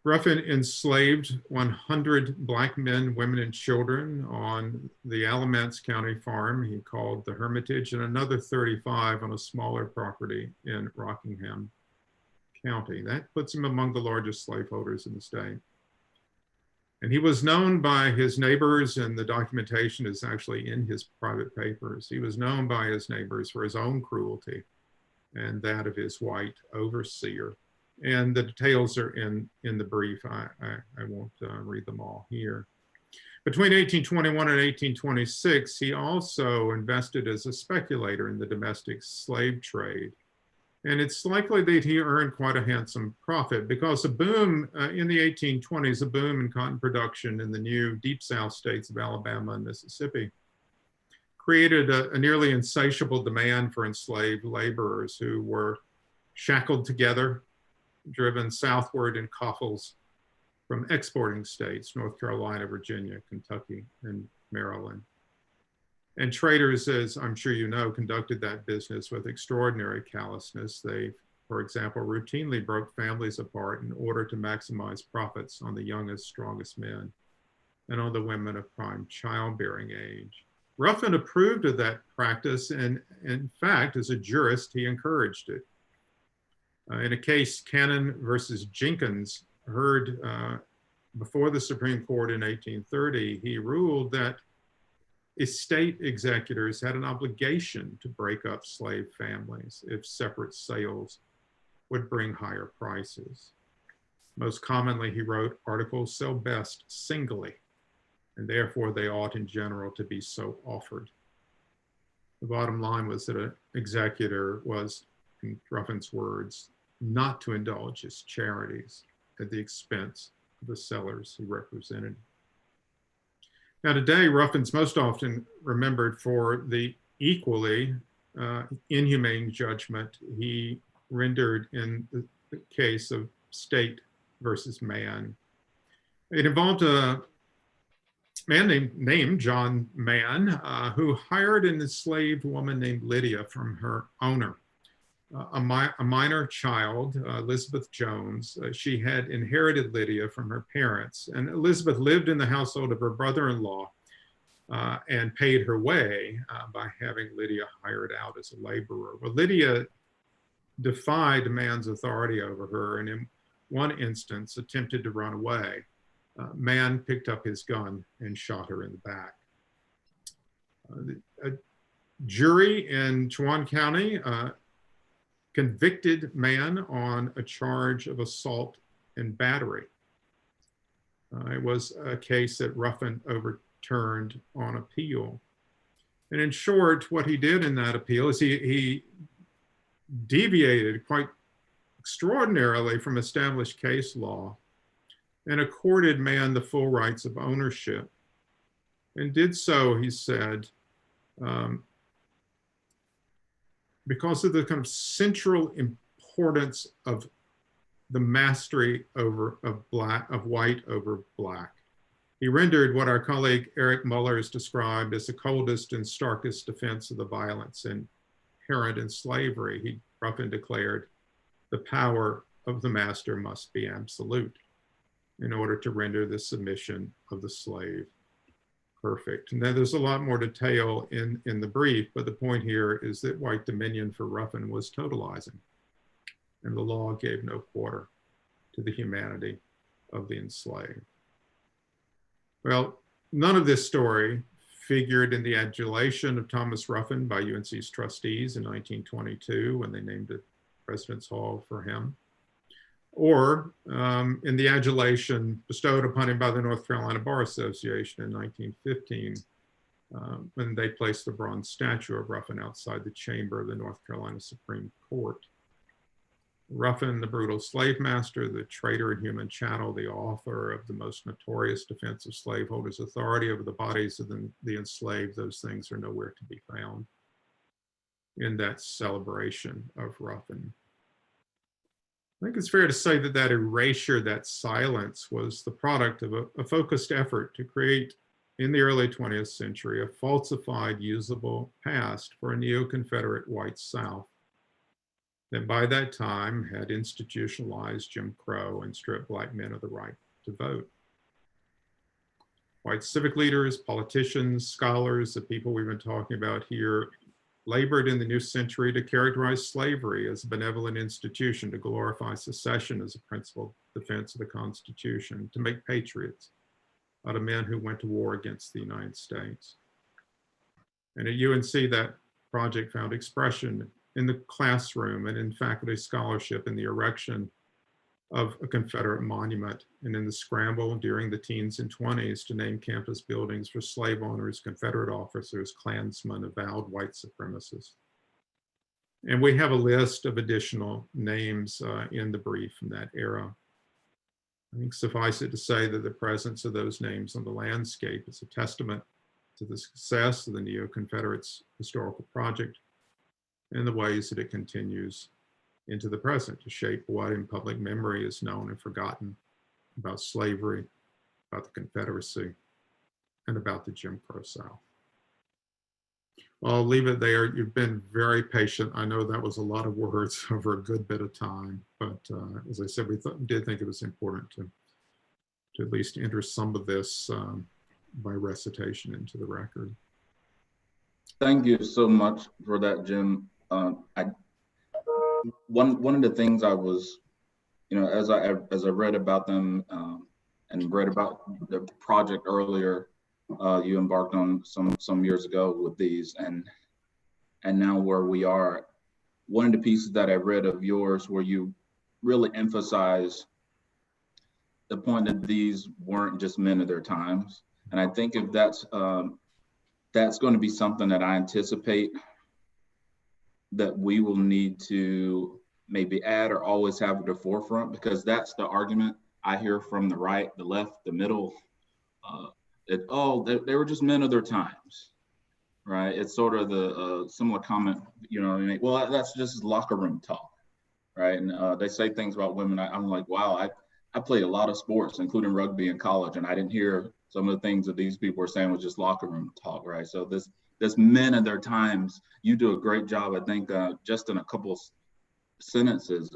Ruffin enslaved 100 Black men, women, and children on the Alamance County farm he called the Hermitage, and another 35 on a smaller property in Rockingham County. That puts him among the largest slaveholders in the state. And he was known by his neighbors, and the documentation is actually in his private papers. He was known by his neighbors for his own cruelty and that of his white overseer. And the details are in the brief. I won't read them all here. Between 1821 and 1826, he also invested as a speculator in the domestic slave trade. And it's likely that he earned quite a handsome profit because a boom in the 1820s, a boom in cotton production in the new Deep South states of Alabama and Mississippi, created a nearly insatiable demand for enslaved laborers who were shackled together, driven southward in coffles from exporting states, North Carolina, Virginia, Kentucky, and Maryland. And traders, as I'm sure you know, conducted that business with extraordinary callousness. They, for example, routinely broke families apart in order to maximize profits on the youngest, strongest men and on the women of prime childbearing age. Ruffin approved of that practice, and in fact, as a jurist, he encouraged it. In a case, Cannon versus Jenkins, heard before the Supreme Court in 1830, he ruled that estate executors had an obligation to break up slave families if separate sales would bring higher prices. Most commonly, he wrote, articles sell best singly, and therefore they ought in general to be so offered. The bottom line was that an executor was, in Ruffin's words, not to indulge his charities at the expense of the sellers he represented. Now today, Ruffin's most often remembered for the equally inhumane judgment he rendered in the case of State versus Mann. It involved a man named John Mann, who hired an enslaved woman named Lydia from her owner. A minor child, Elizabeth Jones. She had inherited Lydia from her parents, and Elizabeth lived in the household of her brother-in-law and paid her way by having Lydia hired out as a laborer. Well, Lydia defied Mann's authority over her, and in one instance attempted to run away. Mann picked up his gun and shot her in the back. A jury in Chuan County convicted Mann on a charge of assault and battery. It was a case that Ruffin overturned on appeal. And in short, what he did in that appeal is he deviated quite extraordinarily from established case law and accorded Mann the full rights of ownership, and did so, he said, because of the kind of central importance of the mastery of white over black. He rendered what our colleague Eric Muller has described as the coldest and starkest defense of the violence inherent in slavery. Ruffin declared, the power of the master must be absolute in order to render the submission of the slave perfect. And then there's a lot more detail in the brief, but the point here is that white dominion for Ruffin was totalizing, and the law gave no quarter to the humanity of the enslaved. Well, none of this story figured in the adulation of Thomas Ruffin by UNC's trustees in 1922 when they named a President's Hall for him, or in the adulation bestowed upon him by the North Carolina Bar Association in 1915, when they placed the bronze statue of Ruffin outside the chamber of the North Carolina Supreme Court. Ruffin, the brutal slave master, the traitor and human chattel, the author of the most notorious defense of slaveholders' authority over the bodies of the enslaved, those things are nowhere to be found in that celebration of Ruffin. I think it's fair to say that that erasure, that silence, was the product of a focused effort to create, in the early 20th century, a falsified, usable past for a neo-Confederate white South that by that time had institutionalized Jim Crow and stripped black men of the right to vote. White civic leaders, politicians, scholars, the people we've been talking about here, labored in the new century to characterize slavery as a benevolent institution, to glorify secession as a principal defense of the Constitution, to make patriots out of men who went to war against the United States. And at UNC, that project found expression in the classroom and in faculty scholarship, in the erection of a Confederate monument, and in the scramble during the teens and 20s to name campus buildings for slave owners, Confederate officers, Klansmen, avowed white supremacists. And we have a list of additional names in the brief from that era. I think suffice it to say that the presence of those names on the landscape is a testament to the success of the Neo-Confederates historical project and the ways that it continues into the present to shape what in public memory is known and forgotten about slavery, about the Confederacy, and about the Jim Crow South. I'll leave it there. You've been very patient. I know that was a lot of words over a good bit of time, but as I said, we did think it was important to at least enter some of this by recitation into the record. Thank you so much for that, Jim. One of the things I was, as I read about them and read about the project earlier, you embarked on some years ago with these, and now where we are. One of the pieces that I read of yours where you really emphasize the point that these weren't just men of their times, and I think if that's going to be something that I anticipate that we will need to maybe add or always have at the forefront, because that's the argument I hear from the right, the left, the middle. They were just men of their times, right? It's sort of the similar comment, well, that's just locker room talk, right? And they say things about women. I'm like, wow, I played a lot of sports, including rugby in college, and I didn't hear some of the things that these people were saying was just locker room talk, right? So this men of their times, you do a great job, I think, just in a couple of sentences,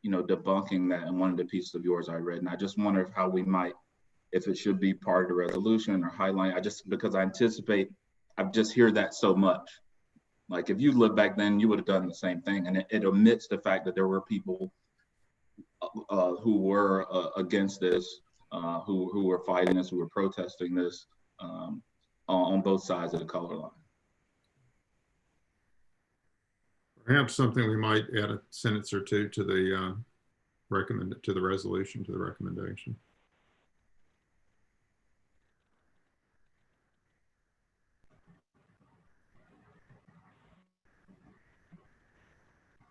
debunking that in one of the pieces of yours I read. And I just wonder how we might, if it should be part of the resolution or highlight. Because I anticipate, I've just heard that so much. Like if you lived back then, you would have done the same thing. And it omits the fact that there were people who were against this, who were fighting this, who were protesting this on both sides of the color line. Perhaps something we might add a sentence or two to the resolution, to the recommendation.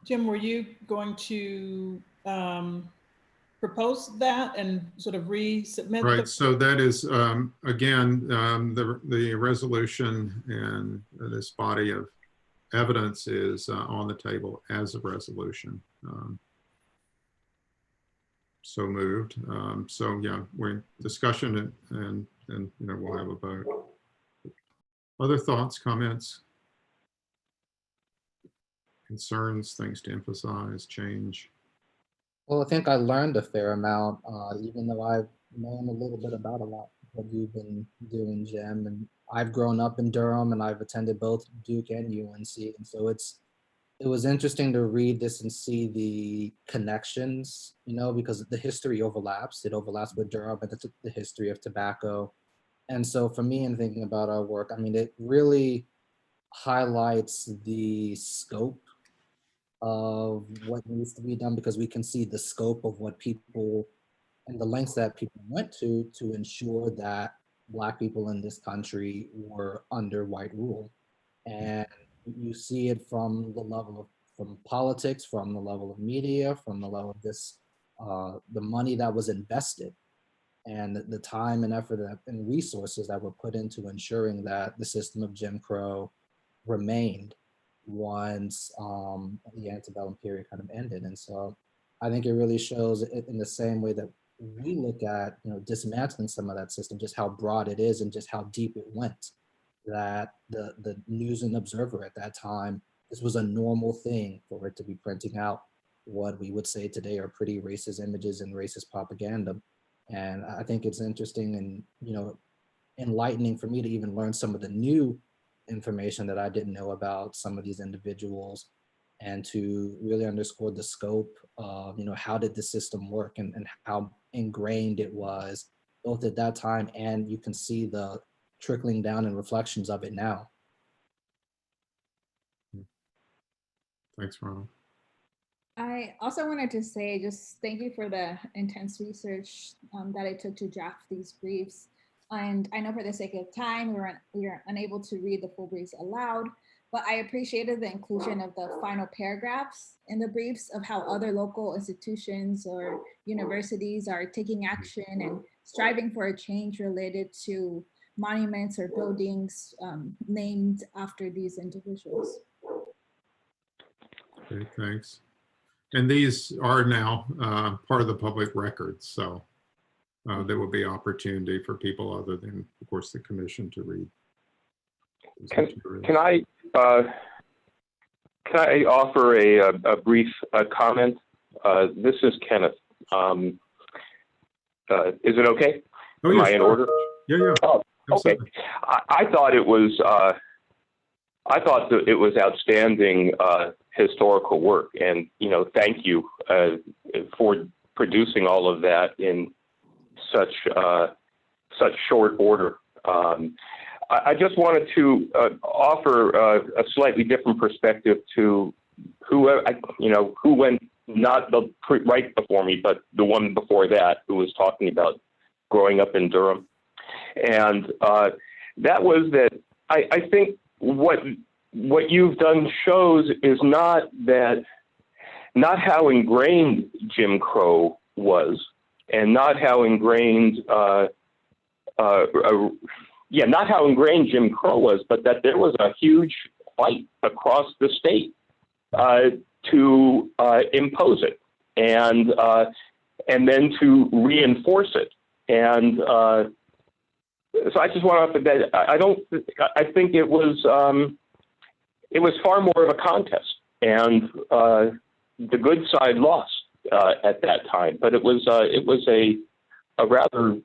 Jim, were you going to propose that and sort of resubmit? Right, so that is, again, the resolution and this body of evidence is on the table as a resolution. So moved. So yeah, we're in discussion and we'll have a vote. Other thoughts, comments, concerns, things to emphasize, change? Well, I think I learned a fair amount, even though I've known a little bit about a lot of what you've been doing, Jim. And I've grown up in Durham, and I've attended both Duke and UNC. And so it was interesting to read this and see the connections, because the history overlaps. It overlaps with Durham and the history of tobacco. And so for me, in thinking about our work, I mean, it really highlights the scope of what needs to be done, because we can see the scope of what people and the lengths that people went to ensure that Black people in this country were under white rule. And you see it from the level of, from politics, from the level of media, from the level of this, the money that was invested and the time and effort and resources that were put into ensuring that the system of Jim Crow remained once the antebellum period kind of ended. And so I think it really shows it in the same way that we look at, dismantling some of that system, just how broad it is and just how deep it went, that the News and Observer at that time, this was a normal thing for it to be printing out what we would say today are pretty racist images and racist propaganda. And I think it's interesting and, enlightening for me to even learn some of the new information that I didn't know about some of these individuals, and to really underscore the scope of, how did the system work and how ingrained it was both at that time, and you can see the trickling down and reflections of it now. Thanks, Ronald. I also wanted to say just thank you for the intense research that it took to draft these briefs. And I know for the sake of time, we were unable to read the full briefs aloud, but I appreciated the inclusion of the final paragraphs in the briefs of how other local institutions or universities are taking action and striving for a change related to monuments or buildings named after these individuals. Okay, thanks. And these are now part of the public record, so there will be opportunity for people other than, of course, the commission to read. Can I offer a brief comment? This is Kenneth. Is it okay? Oh, Am yeah, I in sure. order? Yeah. Oh, okay. I thought it was. I thought that it was outstanding historical work, and thank you for producing all of that in such short order. I just wanted to offer a slightly different perspective to who went not the right before me, but the one before that, who was talking about growing up in Durham, and that was that I think what you've done shows is not how ingrained Jim Crow was, and not how ingrained not how ingrained Jim Crow was, but that there was a huge fight across the state to impose it, and then to reinforce it. And so I just want to that I think it was far more of a contest, and the good side lost at that time. But it was a rather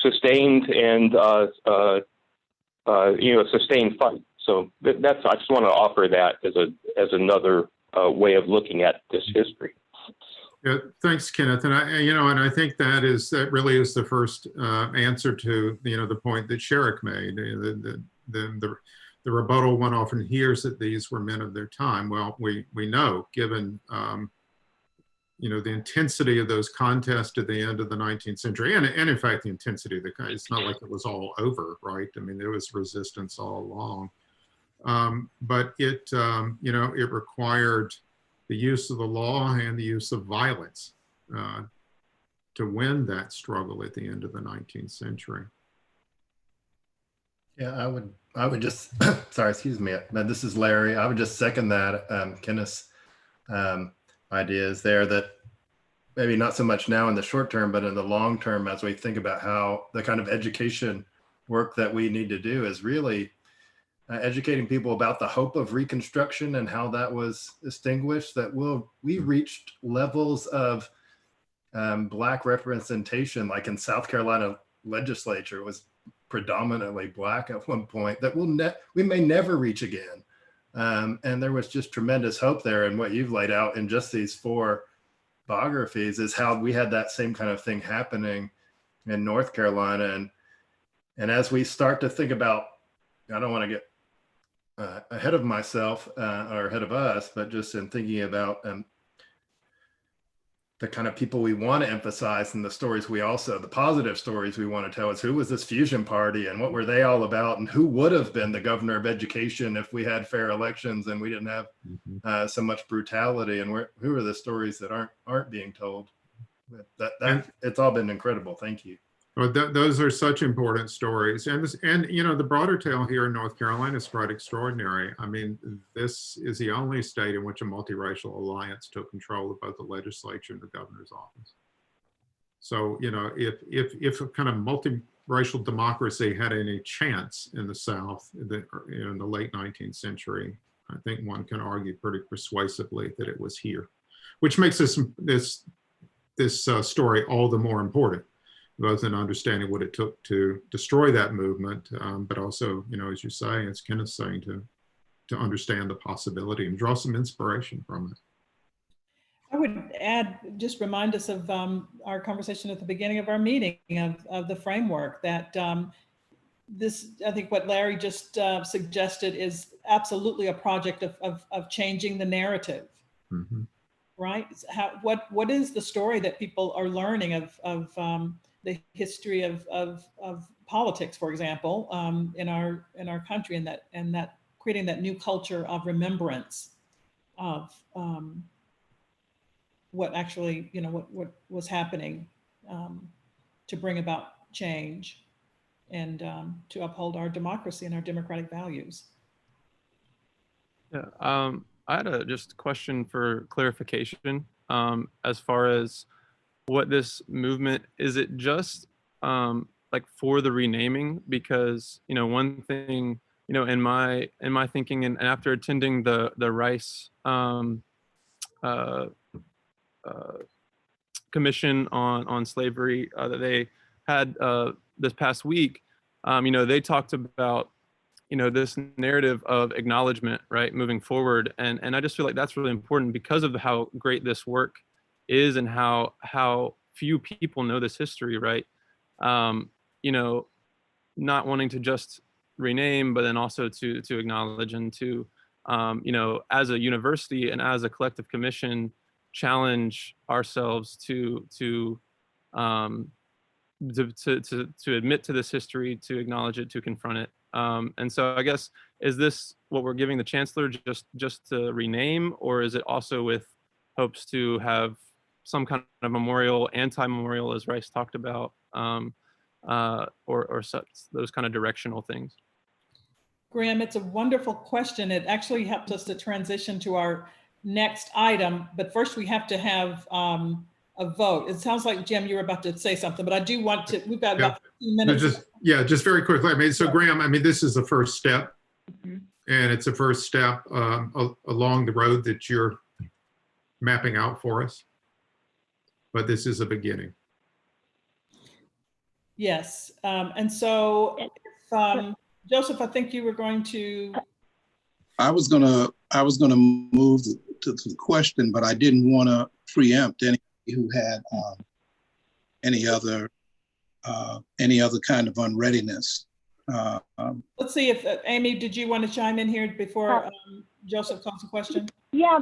sustained and sustained fight. So that's I just want to offer that as another way of looking at this history. Yeah, thanks, Kenneth. And I think that really is the first answer to the point that Sherrick made. The rebuttal one often hears that these were men of their time. Well, we know, given the intensity of those contests at the end of the 19th century, and in fact the intensity of it's not like it was all over, right? I mean, there was resistance all along, but it it required the use of the law and the use of violence to win that struggle at the end of the 19th century. Yeah, I would just, sorry, excuse me, this is Larry. I would just second that, Kenneth's ideas there, that maybe not so much now in the short term, but in the long term, as we think about how the kind of education work that we need to do is really educating people about the hope of Reconstruction and how that was distinguished, that we reached levels of Black representation, like in South Carolina legislature, it was predominantly Black at one point, that we may never reach again. And there was just tremendous hope there. And what you've laid out in just these 4 biographies is how we had that same kind of thing happening in North Carolina. And as we start to think about, I don't want to get ahead of myself or ahead of us, but just in thinking about the kind of people we want to emphasize and the stories the positive stories we want to tell is who was this fusion party and what were they all about, and who would have been the governor of education if we had fair elections and we didn't have so much brutality, and who are the stories that aren't being told. It's all been incredible. Thank you. Well, those are such important stories, and the broader tale here in North Carolina is quite extraordinary. I mean, this is the only state in which a multiracial alliance took control of both the legislature and the governor's office. So, if a kind of multiracial democracy had any chance in the South in the late 19th century, I think one can argue pretty persuasively that it was here, which makes this story all the more important, both in understanding what it took to destroy that movement, but also, as you say, as Kenneth's saying, to understand the possibility and draw some inspiration from it. I would add, just remind us of our conversation at the beginning of our meeting of the framework that this, I think what Larry just suggested is absolutely a project of changing the narrative. Mm-hmm. Right? What is the story that people are learning of the history of politics, for example, in our country, and that creating that new culture of remembrance of what actually, you know, what was happening to bring about change and to uphold our democracy and our democratic values. Yeah, I had a just question for clarification as far as what this movement is. It just like for the renaming? Because you know, one thing, you know, in my thinking, and after attending the Rice commission on slavery that they had this past week, you know, they talked about, you know, this narrative of acknowledgement, right, moving forward, and I just feel like that's really important because of how great this work is and how few people know this history, right? You know, not wanting to just rename, but then also to acknowledge and to, you know, as a university and as a collective commission, challenge ourselves to admit to this history, to acknowledge it, to confront it. And so I guess, is this what we're giving the chancellor, just to rename, or is it also with hopes to have some kind of memorial, anti-memorial, as Rice talked about, or such, those kind of directional things? Graham, it's a wonderful question. It actually helped us to transition to our next item, but first we have to have a vote. It sounds like, Jim, you were about to say something, but I do want to, we've got about 15 minutes. Just very quickly. I mean, so Graham, I mean, this is the first step, and it's a first step along the road that you're mapping out for us, but this is a beginning. Yes, and so Joseph, I think you were going to. I was gonna move to the question, but I didn't want to preempt anybody who had any other kind of unreadiness. Let's see if Amy, did you want to chime in here before Joseph calls the question? Yeah,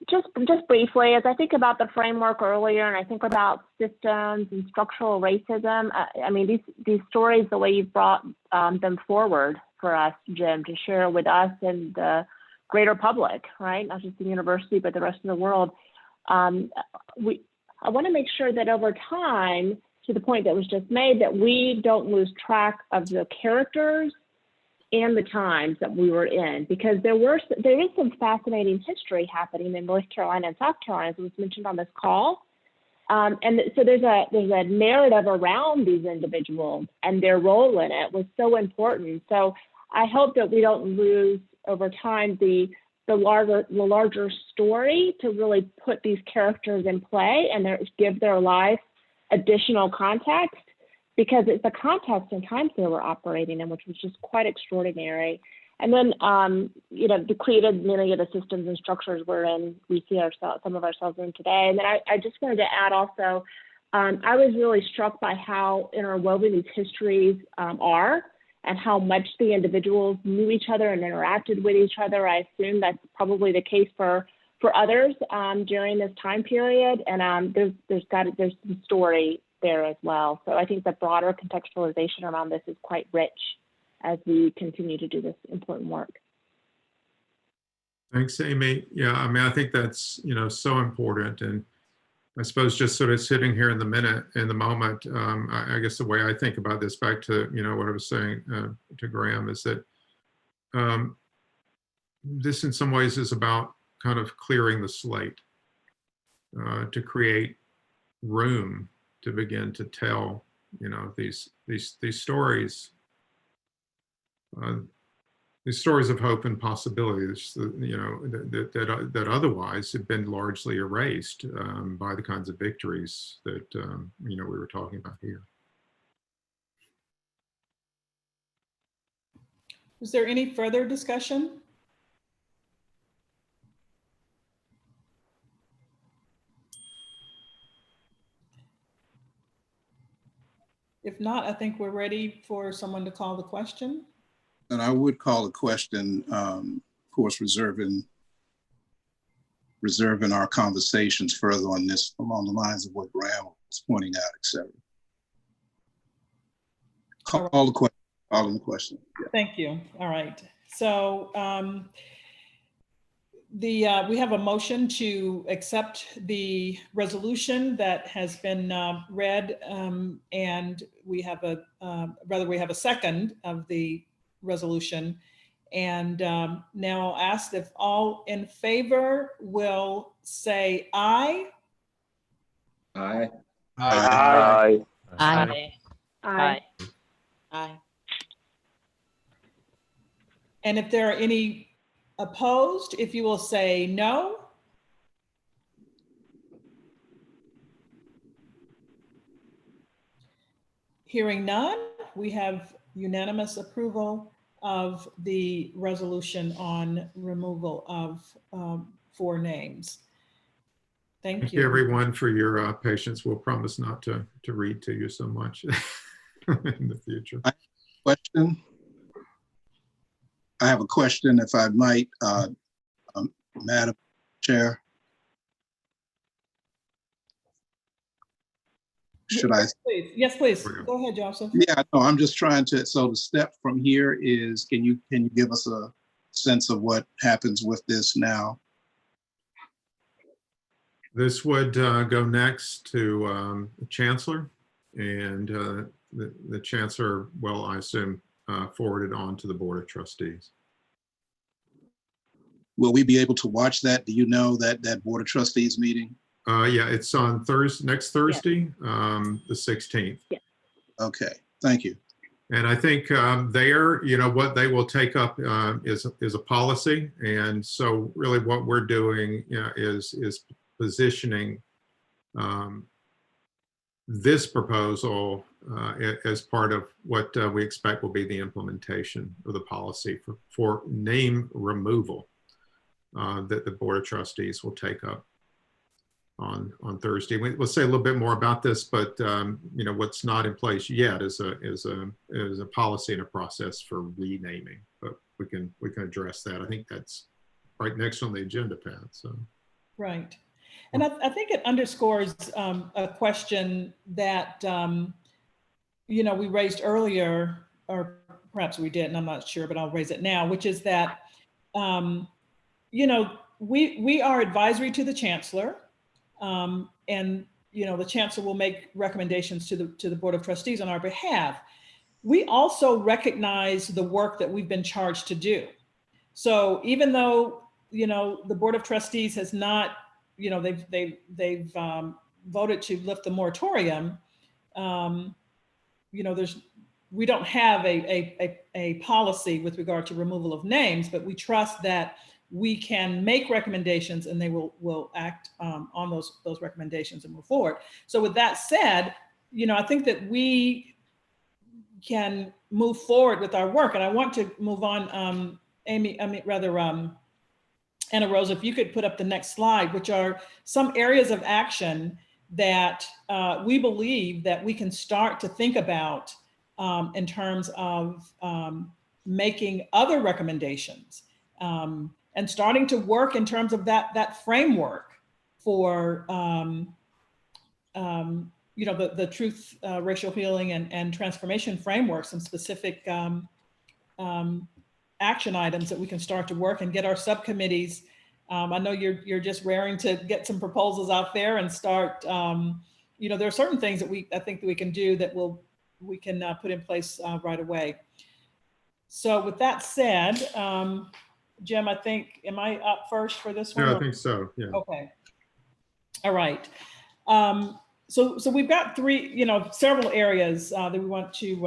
just briefly, as I think about the framework earlier, and I think about systems and structural racism. I mean, these stories, the way you've brought them forward for us, Jim, to share with us and the greater public, right? Not just the university, but the rest of the world. I want to make sure that over time, to the point that was just made, that we don't lose track of the characters and the times that we were in, because there is some fascinating history happening in North Carolina and South Carolina, as was mentioned on this call. And so there's a narrative around these individuals, and their role in it was so important. So I hope that we don't lose over time the larger story, to really put these characters in play and give their life additional context, because it's the context and times they were operating in, which was just quite extraordinary. And then, you know, depleted many of the systems and structures we see some of ourselves in today. And then I just wanted to add also, I was really struck by how interwoven these histories are, and how much the individuals knew each other and interacted with each other. I assume that's probably the case for others during this time period. And there's some story there as well. So I think the broader contextualization around this is quite rich as we continue to do this important work. Thanks, Amy. Yeah, I mean, I think that's, you know, so important. And I suppose just sort of sitting here in the moment, I guess the way I think about this, back to, you know, what I was saying to Graham, is that this in some ways is about kind of clearing the slate to create room to begin to tell, you know, these stories, these stories of hope and possibilities, you know, that otherwise have been largely erased by the kinds of victories that you know, we were talking about here. Is there any further discussion? If not, I think we're ready for someone to call the question. And I would call a question, of course, reserving our conversations further on this, along the lines of what Graham was pointing out, et cetera. Call the question. Yeah. Thank you. All right. So we have a motion to accept the resolution that has been read, and we have a second of the resolution. And now I'll ask if all in favor will say aye. Aye. Aye. Aye. Aye. Aye. And if there are any opposed, if you will say no. Hearing none, we have unanimous approval of the resolution on removal of 4 names. Thank you. everyone for your patience. We'll promise not to read to you so much in the future. Question. I have a question, if I might, Madam Chair. Should I? Please. Yes, please. Go ahead, Joseph. Yeah, no, I'm just trying to, so the step from here is, can you give us a sense of what happens with this now? This would go next to the Chancellor, and the Chancellor will, I assume, forward it on to the Board of Trustees. Will we be able to watch that? Do you know that Board of Trustees meeting? Yeah, it's on next Thursday, the 16th. Yeah. Okay, thank you. And I think there, what they will take up is a policy. And so really what we're doing is positioning this proposal as part of what we expect will be the implementation of the policy for name removal that the Board of Trustees will take up on Thursday. We'll say a little bit more about this, but what's not in place yet is a policy and a process for renaming. But we can address that. I think that's right next on the agenda, Pat. So right, and I think it underscores a question that we raised earlier, or perhaps we didn't. I'm not sure, but I'll raise it now, which is that we are advisory to the Chancellor. And the Chancellor will make recommendations to the Board of Trustees on our behalf. We also recognize the work that we've been charged to do. So even though the Board of Trustees has not, they've voted to lift the moratorium, we don't have a policy with regard to removal of names, but we trust that we can make recommendations and they will act on those recommendations and move forward. So with that said, I think that we can move forward with our work, and I want to move on. Anna Rose, if you could put up the next slide, which are some areas of action that we believe that we can start to think about in terms of making other recommendations. And starting to work in terms of that framework for the truth, racial healing, and transformation framework, some specific action items that we can start to work and get our subcommittees. I know you're just raring to get some proposals out there and start. There are certain things that I think that we can do that we can put in place right away. So with that said. Jim, I think, am I up first for this one? Yeah, I think so, yeah. Okay. All right. So we've got several areas that we want to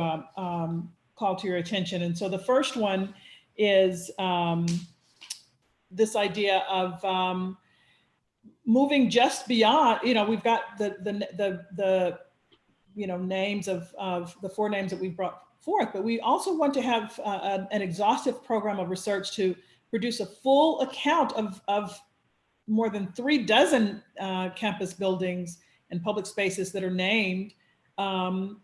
call to your attention. And so the first one is this idea of moving just beyond, we've got the names of the 4 names that we've brought forth, but we also want to have an exhaustive program of research to produce a full account of more than 36 campus buildings and public spaces that are named, for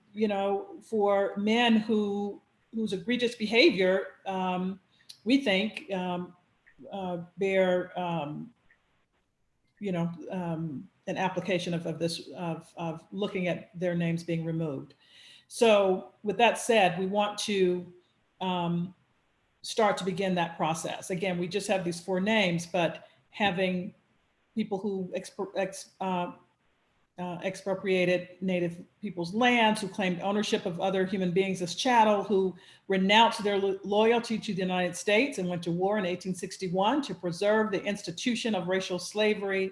men whose egregious behavior we think bear, an application of looking at their names being removed. So with that said, we want to start to begin that process. Again, we just have these 4 names, but having people who expropriated Native people's lands, who claimed ownership of other human beings as chattel, who renounced their loyalty to the United States and went to war in 1861 to preserve the institution of racial slavery,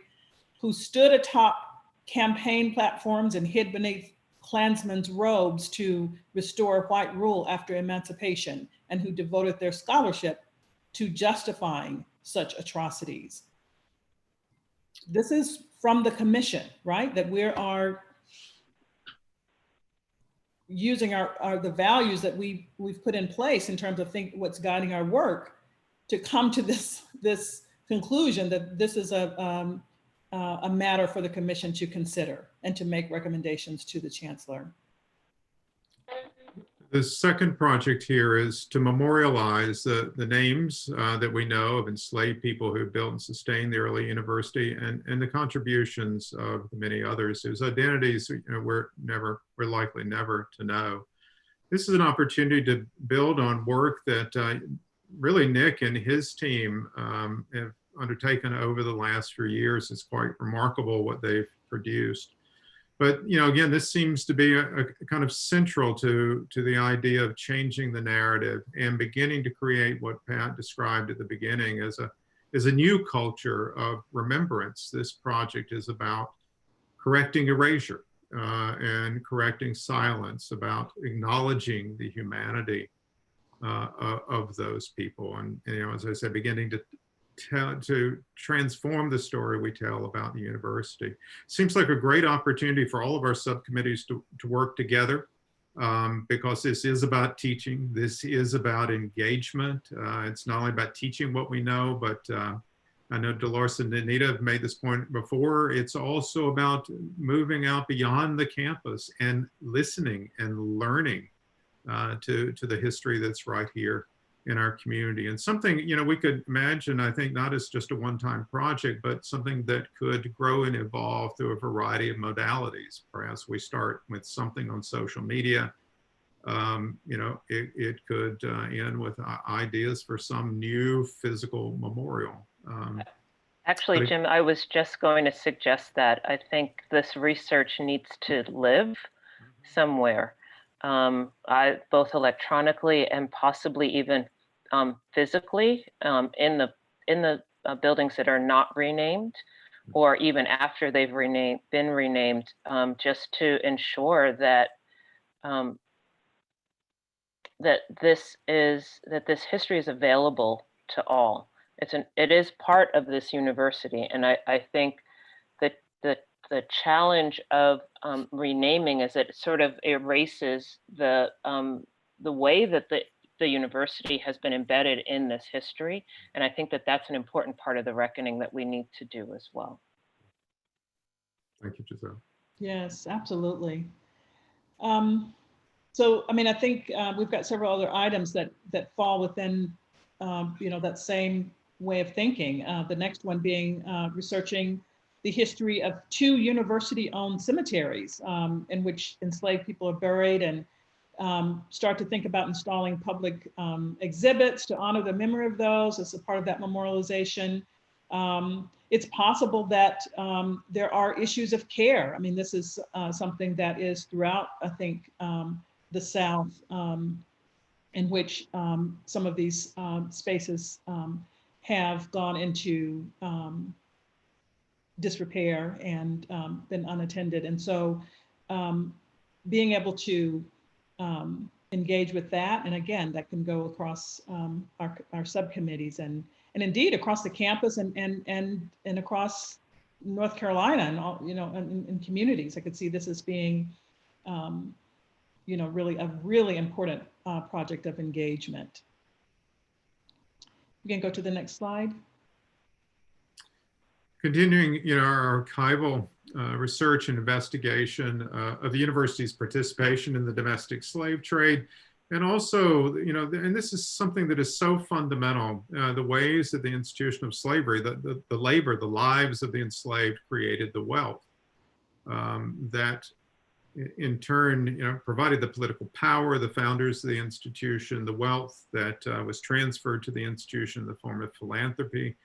who stood atop campaign platforms and hid beneath Klansmen's robes to restore white rule after emancipation, and who devoted their scholarship to justifying such atrocities. This is from the commission, right? That we are using the values that we've put in place in terms of what's guiding our work to come to this conclusion that this is a matter for the commission to consider and to make recommendations to the chancellor. The second project here is to memorialize the names that we know of enslaved people who built and sustained the early university, and the contributions of the many others whose identities we're likely never to know. This is an opportunity to build on work that really Nick and his team have undertaken over the last few years. It's quite remarkable what they've produced. But again, this seems to be a kind of central to the idea of changing the narrative and beginning to create what Pat described at the beginning as a new culture of remembrance. This project is about correcting erasure and correcting silence, about acknowledging the humanity of those people, and as I said, beginning to transform the story we tell about the university. Seems like a great opportunity for all of our subcommittees to work together, because this is about teaching. This is about engagement. It's not only about teaching what we know, but I know Dolores and Anita have made this point before. It's also about moving out beyond the campus and listening and learning to the history that's right here in our community, and something we could imagine, I think, not as just a one-time project, but something that could grow and evolve through a variety of modalities. Perhaps we start with something on social media. It could end with ideas for some new physical memorial. Actually, Jim, I was just going to suggest that I think this research needs to live somewhere, both electronically and possibly even physically in the buildings that are not renamed, or even after they've been renamed, just to ensure that that this history is available to all. It is part of this university, and I think that the challenge of renaming is that it sort of erases the way that the university has been embedded in this history. And I think that that's an important part of the reckoning that we need to do as well. Thank you, Giselle. Yes, absolutely. So, I mean, I think we've got several other items that fall within, that same way of thinking. The next one being researching the history of 2 university-owned cemeteries in which enslaved people are buried, and start to think about installing public exhibits to honor the memory of those as a part of that memorialization. It's possible that there are issues of care. I mean, this is something that is throughout, I think, the South, in which some of these spaces have gone into disrepair and been unattended. And so being able to engage with that, and again, that can go across our subcommittees and indeed across the campus and across North Carolina and all, in communities. I could see this as being really a really important project of engagement. You can go to the next slide. Continuing, our archival research and investigation of the university's participation in the domestic slave trade. And also, and this is something that is so fundamental, the ways that the institution of slavery, the labor, the lives of the enslaved created the wealth that in turn, provided the political power, the founders of the institution, the wealth that was transferred to the institution in the form of philanthropy,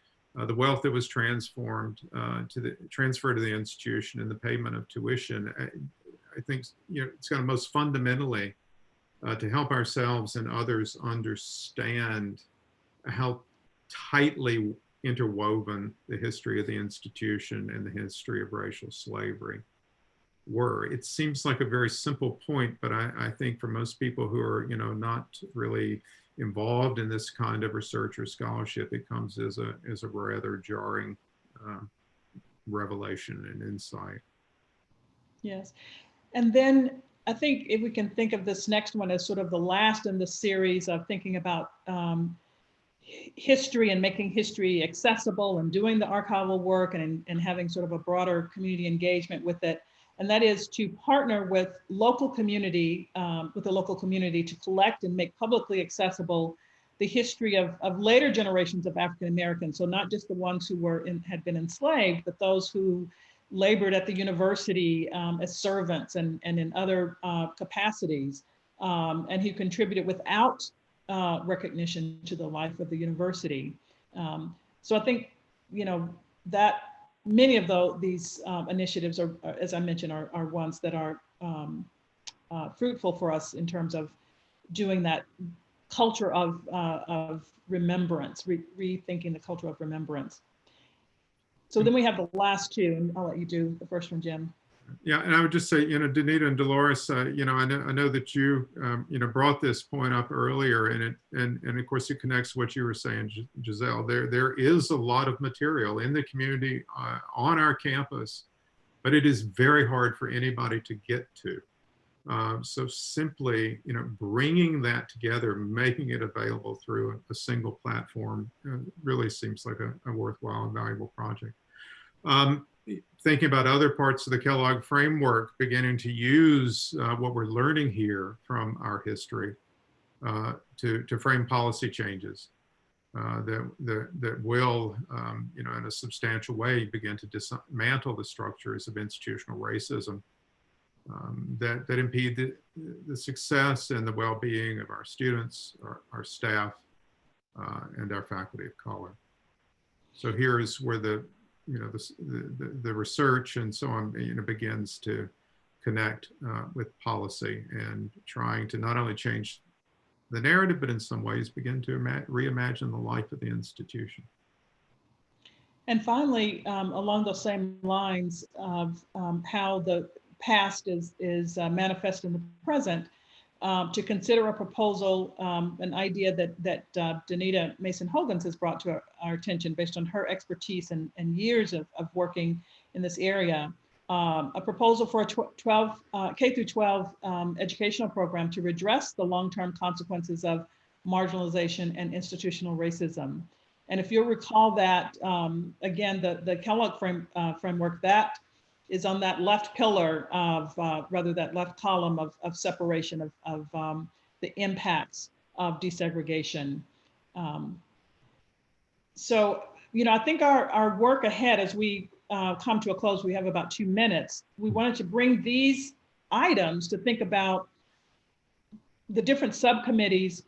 the wealth that was transferred to the institution in the payment of tuition. I think it's going to most fundamentally to help ourselves and others understand how tightly interwoven the history of the institution and the history of racial slavery were. It seems like a very simple point, but I think for most people who are, not really involved in this kind of research or scholarship, it comes as a rather jarring revelation and insight. Yes. And then I think if we can think of this next one as sort of the last in the series of thinking about history and making history accessible and doing the archival work and having sort of a broader community engagement with it. And that is to partner with local community, with the local community to collect and make publicly accessible the history of later generations of African Americans. So not just the ones who had been enslaved, but those who labored at the university as servants and in other capacities, and who contributed without recognition to the life of the university. So I think, that many of these initiatives are, as I mentioned, are ones that are fruitful for us in terms of doing that culture of remembrance, rethinking the culture of remembrance. So then we have the last two, and I'll let you do the first one, Jim. Yeah, and I would just say, Danita and Dolores, I know that you, brought this point up earlier, and of course it connects what you were saying, Giselle. There is a lot of material in the community on our campus, but it is very hard for anybody to get to. So simply, bringing that together, making it available through a single platform, really seems like a worthwhile and valuable project. Thinking about other parts of the Kellogg framework, beginning to use what we're learning here from our history to frame policy changes that will, in a substantial way, begin to dismantle the structures of institutional racism that impede the success and the well-being of our students, our staff, and our faculty of color. So here is where the research and so on, begins to connect with policy and trying to not only change the narrative, but in some ways begin to reimagine the life of the institution. And finally, along those same lines of how the past is manifest in the present, to consider a proposal, an idea that Danita Mason-Hogans has brought to our attention based on her expertise and years of working in this area, a proposal for a K through 12 educational program to redress the long-term consequences of marginalization and institutional racism. And if you'll recall that, again, the Kellogg framework, that is on that left pillar of, rather that left column of separation of the impacts of desegregation. So, I think our work ahead as we come to a close, we have about 2 minutes. We wanted to bring these items to think about the different subcommittees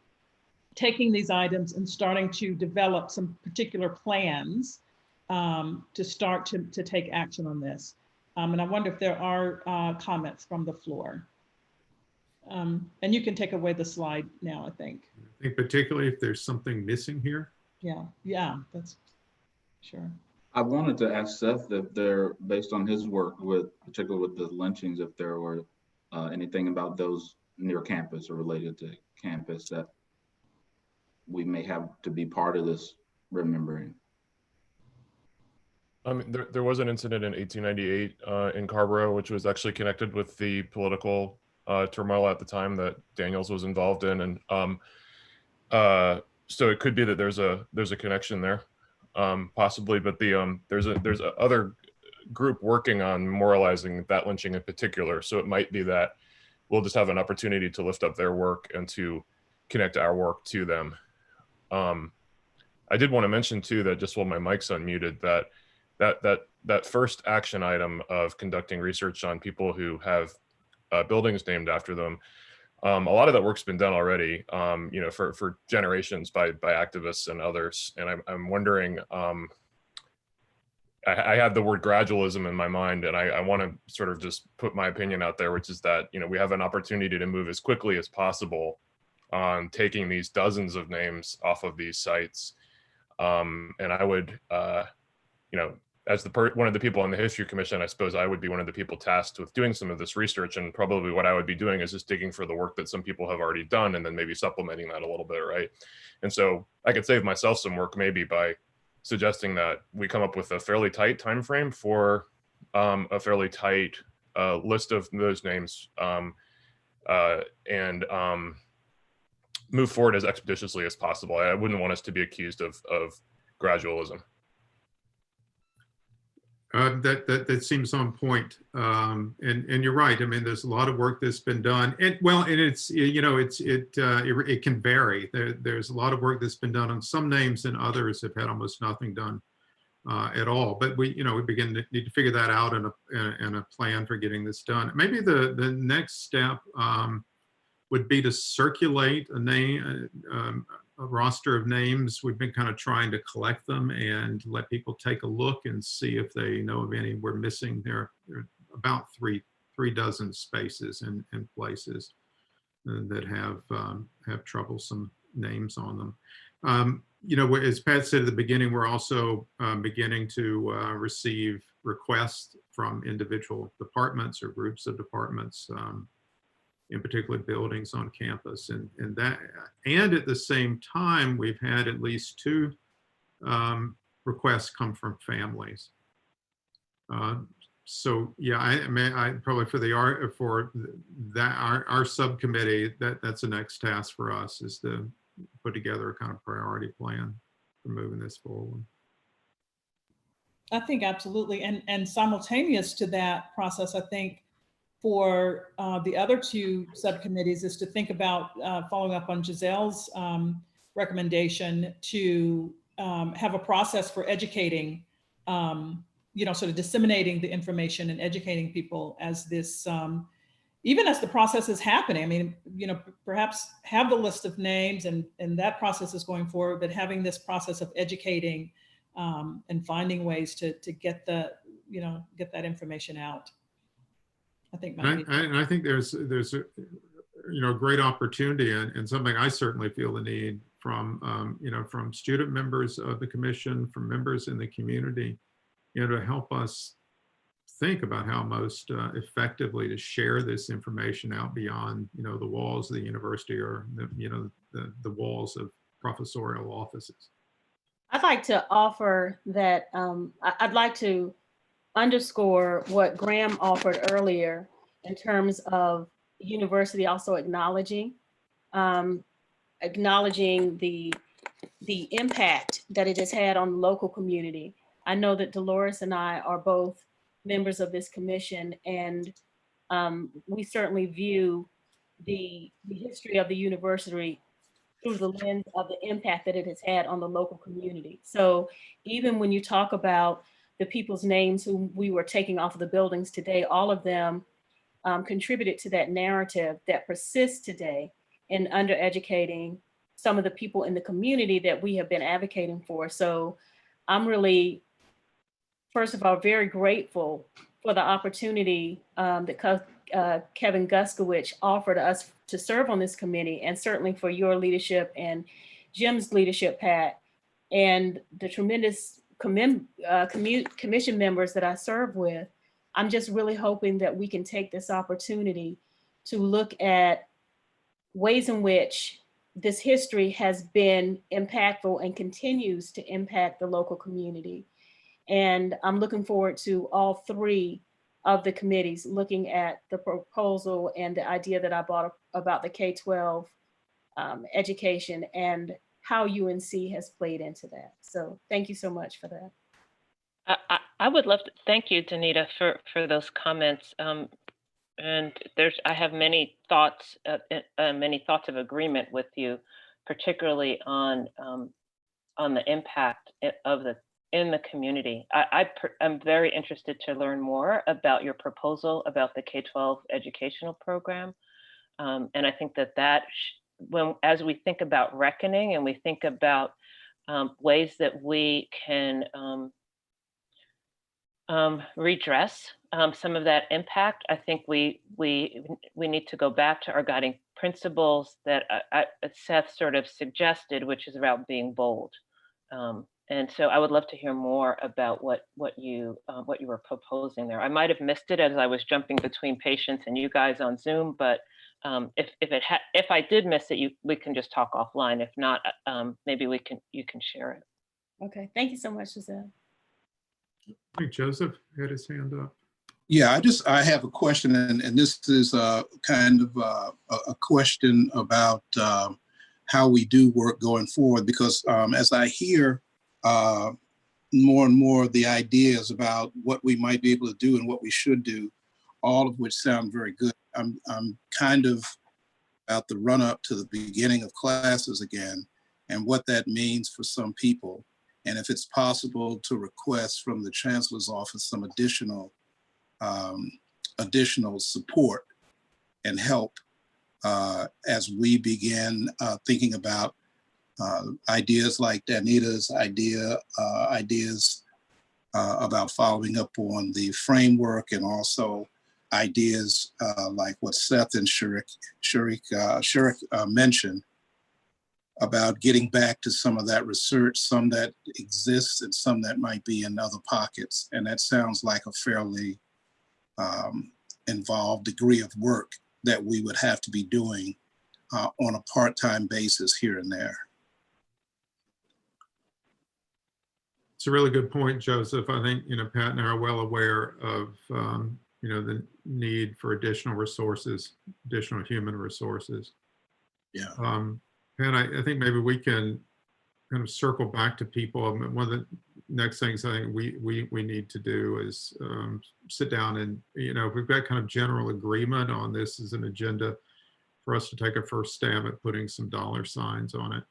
taking these items and starting to develop some particular plans to start to take action on this. And I wonder if there are comments from the floor. And you can take away the slide now, I think. I think particularly if there's something missing here. Yeah, that's sure. I wanted to ask Seth if there, based on his work particularly with the lynchings, if there were anything about those near campus or related to campus that we may have to be part of this remembering. I mean, there was an incident in 1898 in Carborough, which was actually connected with the political turmoil at the time that Daniels was involved in, and so it could be that there's a connection there, possibly. But there's a other group working on memorializing that lynching in particular, so it might be that we'll just have an opportunity to lift up their work and to connect our work to them. I did want to mention too that just while my mic's unmuted, that first action item of conducting research on people who have buildings named after them. A lot of that work's been done already, you know, for generations by activists and others. And I'm wondering, I have the word gradualism in my mind, and I want to sort of just put my opinion out there, which is that, you know, we have an opportunity to move as quickly as possible on taking these dozens of names off of these sites. And I would, you know, as one of the people on the History Commission, I suppose I would be one of the people tasked with doing some of this research. And probably what I would be doing is just digging for the work that some people have already done, and then maybe supplementing that a little bit, right? And so I could save myself some work maybe by suggesting that we come up with a fairly tight time frame for a fairly tight list of those names, and move forward as expeditiously as possible. I wouldn't want us to be accused of gradualism. That seems on point, and you're right. I mean, there's a lot of work that's been done, and well, and it's, you know, it can vary. There's a lot of work that's been done on some names, and others have had almost nothing done at all. But we need to figure that out and a plan for getting this done. Maybe the next step would be to circulate a name. A roster of names. We've been kind of trying to collect them and let people take a look and see if they know of any we're missing. There are about three dozen spaces and places that have troublesome names on them. You know, as Pat said at the beginning, we're also beginning to receive requests from individual departments or groups of departments, in particular buildings on campus, and at the same time we've had at least 2 requests come from families. So yeah, I probably for our subcommittee, that's the next task for us, is to put together a kind of priority plan for moving this forward. I think absolutely, and simultaneous to that process, I think for the other 2 subcommittees is to think about following up on Giselle's recommendation to have a process for educating, you know, sort of disseminating the information and educating people as this, even as the process is happening. I mean, you know, perhaps have the list of names and that process is going forward, but having this process of educating and finding ways to get get that information out. I think I think there's a, you know, great opportunity and something I certainly feel the need from you know, from student members of the commission, from members in the community, you know, to help us think about how most effectively to share this information out beyond, you know, the walls of the university or the walls of professorial offices. I'd like to offer that I'd like to underscore what Graham offered earlier in terms of university also acknowledging the impact that it has had on the local community. I know that Dolores and I are both members of this commission, and we certainly view the history of the university through the lens of the impact that it has had on the local community. So even when you talk about the people's names who we were taking off of the buildings today, all of them contributed to that narrative that persists today in undereducating some of the people in the community that we have been advocating for. So I'm really, first of all, very grateful for the opportunity that Kevin Guskowicz offered us to serve on this committee, and certainly for your leadership and Jim's leadership, Pat, and the tremendous commission members that I serve with. I'm just really hoping that we can take this opportunity to look at ways in which this history has been impactful and continues to impact the local community. And I'm looking forward to all 3 of the committees looking at the proposal and the idea that I brought about the K-12 education and how UNC has played into that. So thank you so much for that. I would love to thank you, Danita, for those comments. And I have many thoughts of agreement with you, particularly on the impact of the in the community. I'm very interested to learn more about your proposal about the K-12 educational program. And I think as we think about reckoning and we think about ways that we can redress some of that impact, I think we need to go back to our guiding principles that Seth sort of suggested, which is about being bold. And so I would love to hear more about what you were proposing there. I might have missed it as I was jumping between patients and you guys on Zoom, but if I did miss it, we can just talk offline. If not, maybe you can share it. Okay, thank you so much, Giselle. I think Joseph had his hand up. Yeah, I have a question, and this is kind of a question about how we do work going forward, because as I hear more and more of the ideas about what we might be able to do and what we should do, all of which sound very good. I'm kind of about the run up to the beginning of classes again, and what that means for some people. And if it's possible to request from the Chancellor's office some additional support and help as we begin thinking about ideas like Danita's ideas about following up on the framework, and also ideas like what Seth and Shurik mentioned about getting back to some of that research, some that exists and some that might be in other pockets. And that sounds like a fairly involved degree of work that we would have to be doing on a part-time basis here and there. It's a really good point, Joseph. I think, Pat and I are well aware of, the need for additional resources, additional human resources. Yeah. Pat, I think maybe we can kind of circle back to people. One of the next things I think we need to do is sit down and, if we've got kind of general agreement on this as an agenda, for us to take a first stab at putting some dollar signs on it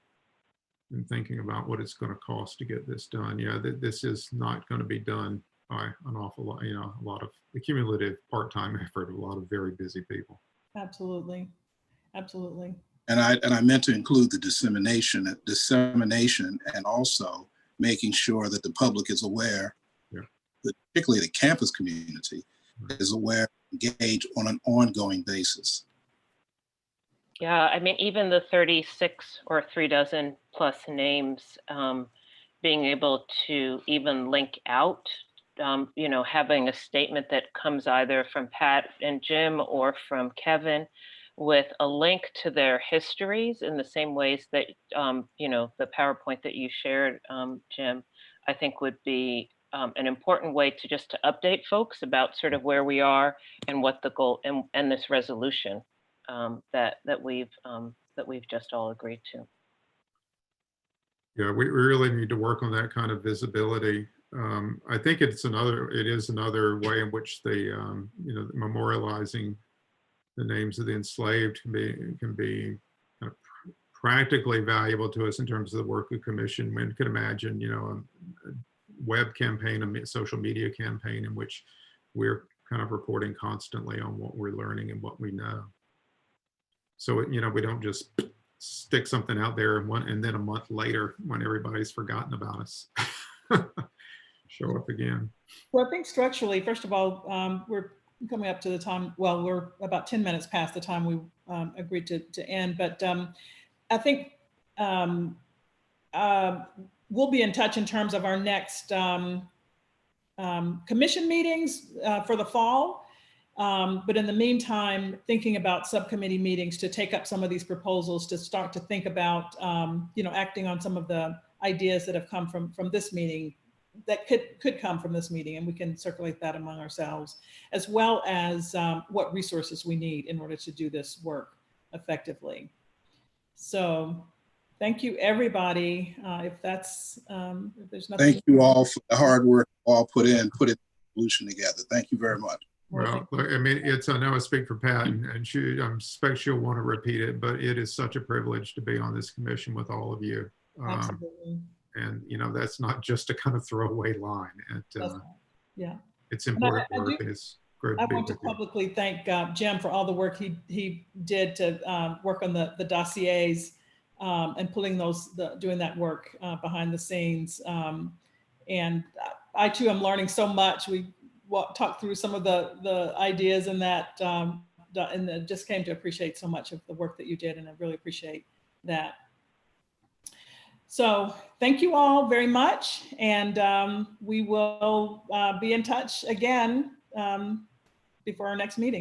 and thinking about what it's going to cost to get this done. Yeah, this is not going to be done by an awful lot, a lot of accumulative part-time effort of a lot of very busy people. Absolutely. Absolutely. And I meant to include the dissemination, and also making sure that the public is aware, particularly the campus community, is aware, engaged on an ongoing basis. Yeah, I mean, even the 36 or 36 plus names, being able to even link out, having a statement that comes either from Pat and Jim or from Kevin with a link to their histories in the same ways that, the PowerPoint that you shared, Jim, I think would be an important way to update folks about sort of where we are and what the goal and this resolution that we've just all agreed to. Yeah, we really need to work on that kind of visibility. I think it is another way in which the memorializing the names of the enslaved can be kind of practically valuable to us in terms of the work of the commission. One could imagine, a web campaign, a social media campaign in which we're kind of reporting constantly on what we're learning and what we know. So, we don't just stick something out there and then a month later, when everybody's forgotten about us, show up again. Well, I think structurally, first of all, we're coming up to the time, well, we're about 10 minutes past the time we agreed to end, but I think we'll be in touch in terms of our next commission meetings for the fall. But in the meantime, thinking about subcommittee meetings to take up some of these proposals, to start to think about, acting on some of the ideas that have come from this meeting, that could come from this meeting, and we can circulate that among ourselves, as well as what resources we need in order to do this work effectively. So thank you, everybody. If there's nothing. Thank you all for the hard work all put the solution together. Thank you very much. Well, I mean, I know I speak for Pat, and I expect she'll want to repeat it, but it is such a privilege to be on this commission with all of you. Absolutely. And, you know, that's not just a kind of throwaway line. Yeah. It's important work, and it's great I to be want to with you. publicly thank Jim for all the work he did to work on the dossiers and pulling doing that work behind the scenes. And I too am learning so much. We talked through some of the ideas in that, and just came to appreciate so much of the work that you did, and I really appreciate that. So thank you all very much, and we will be in touch again before our next meeting.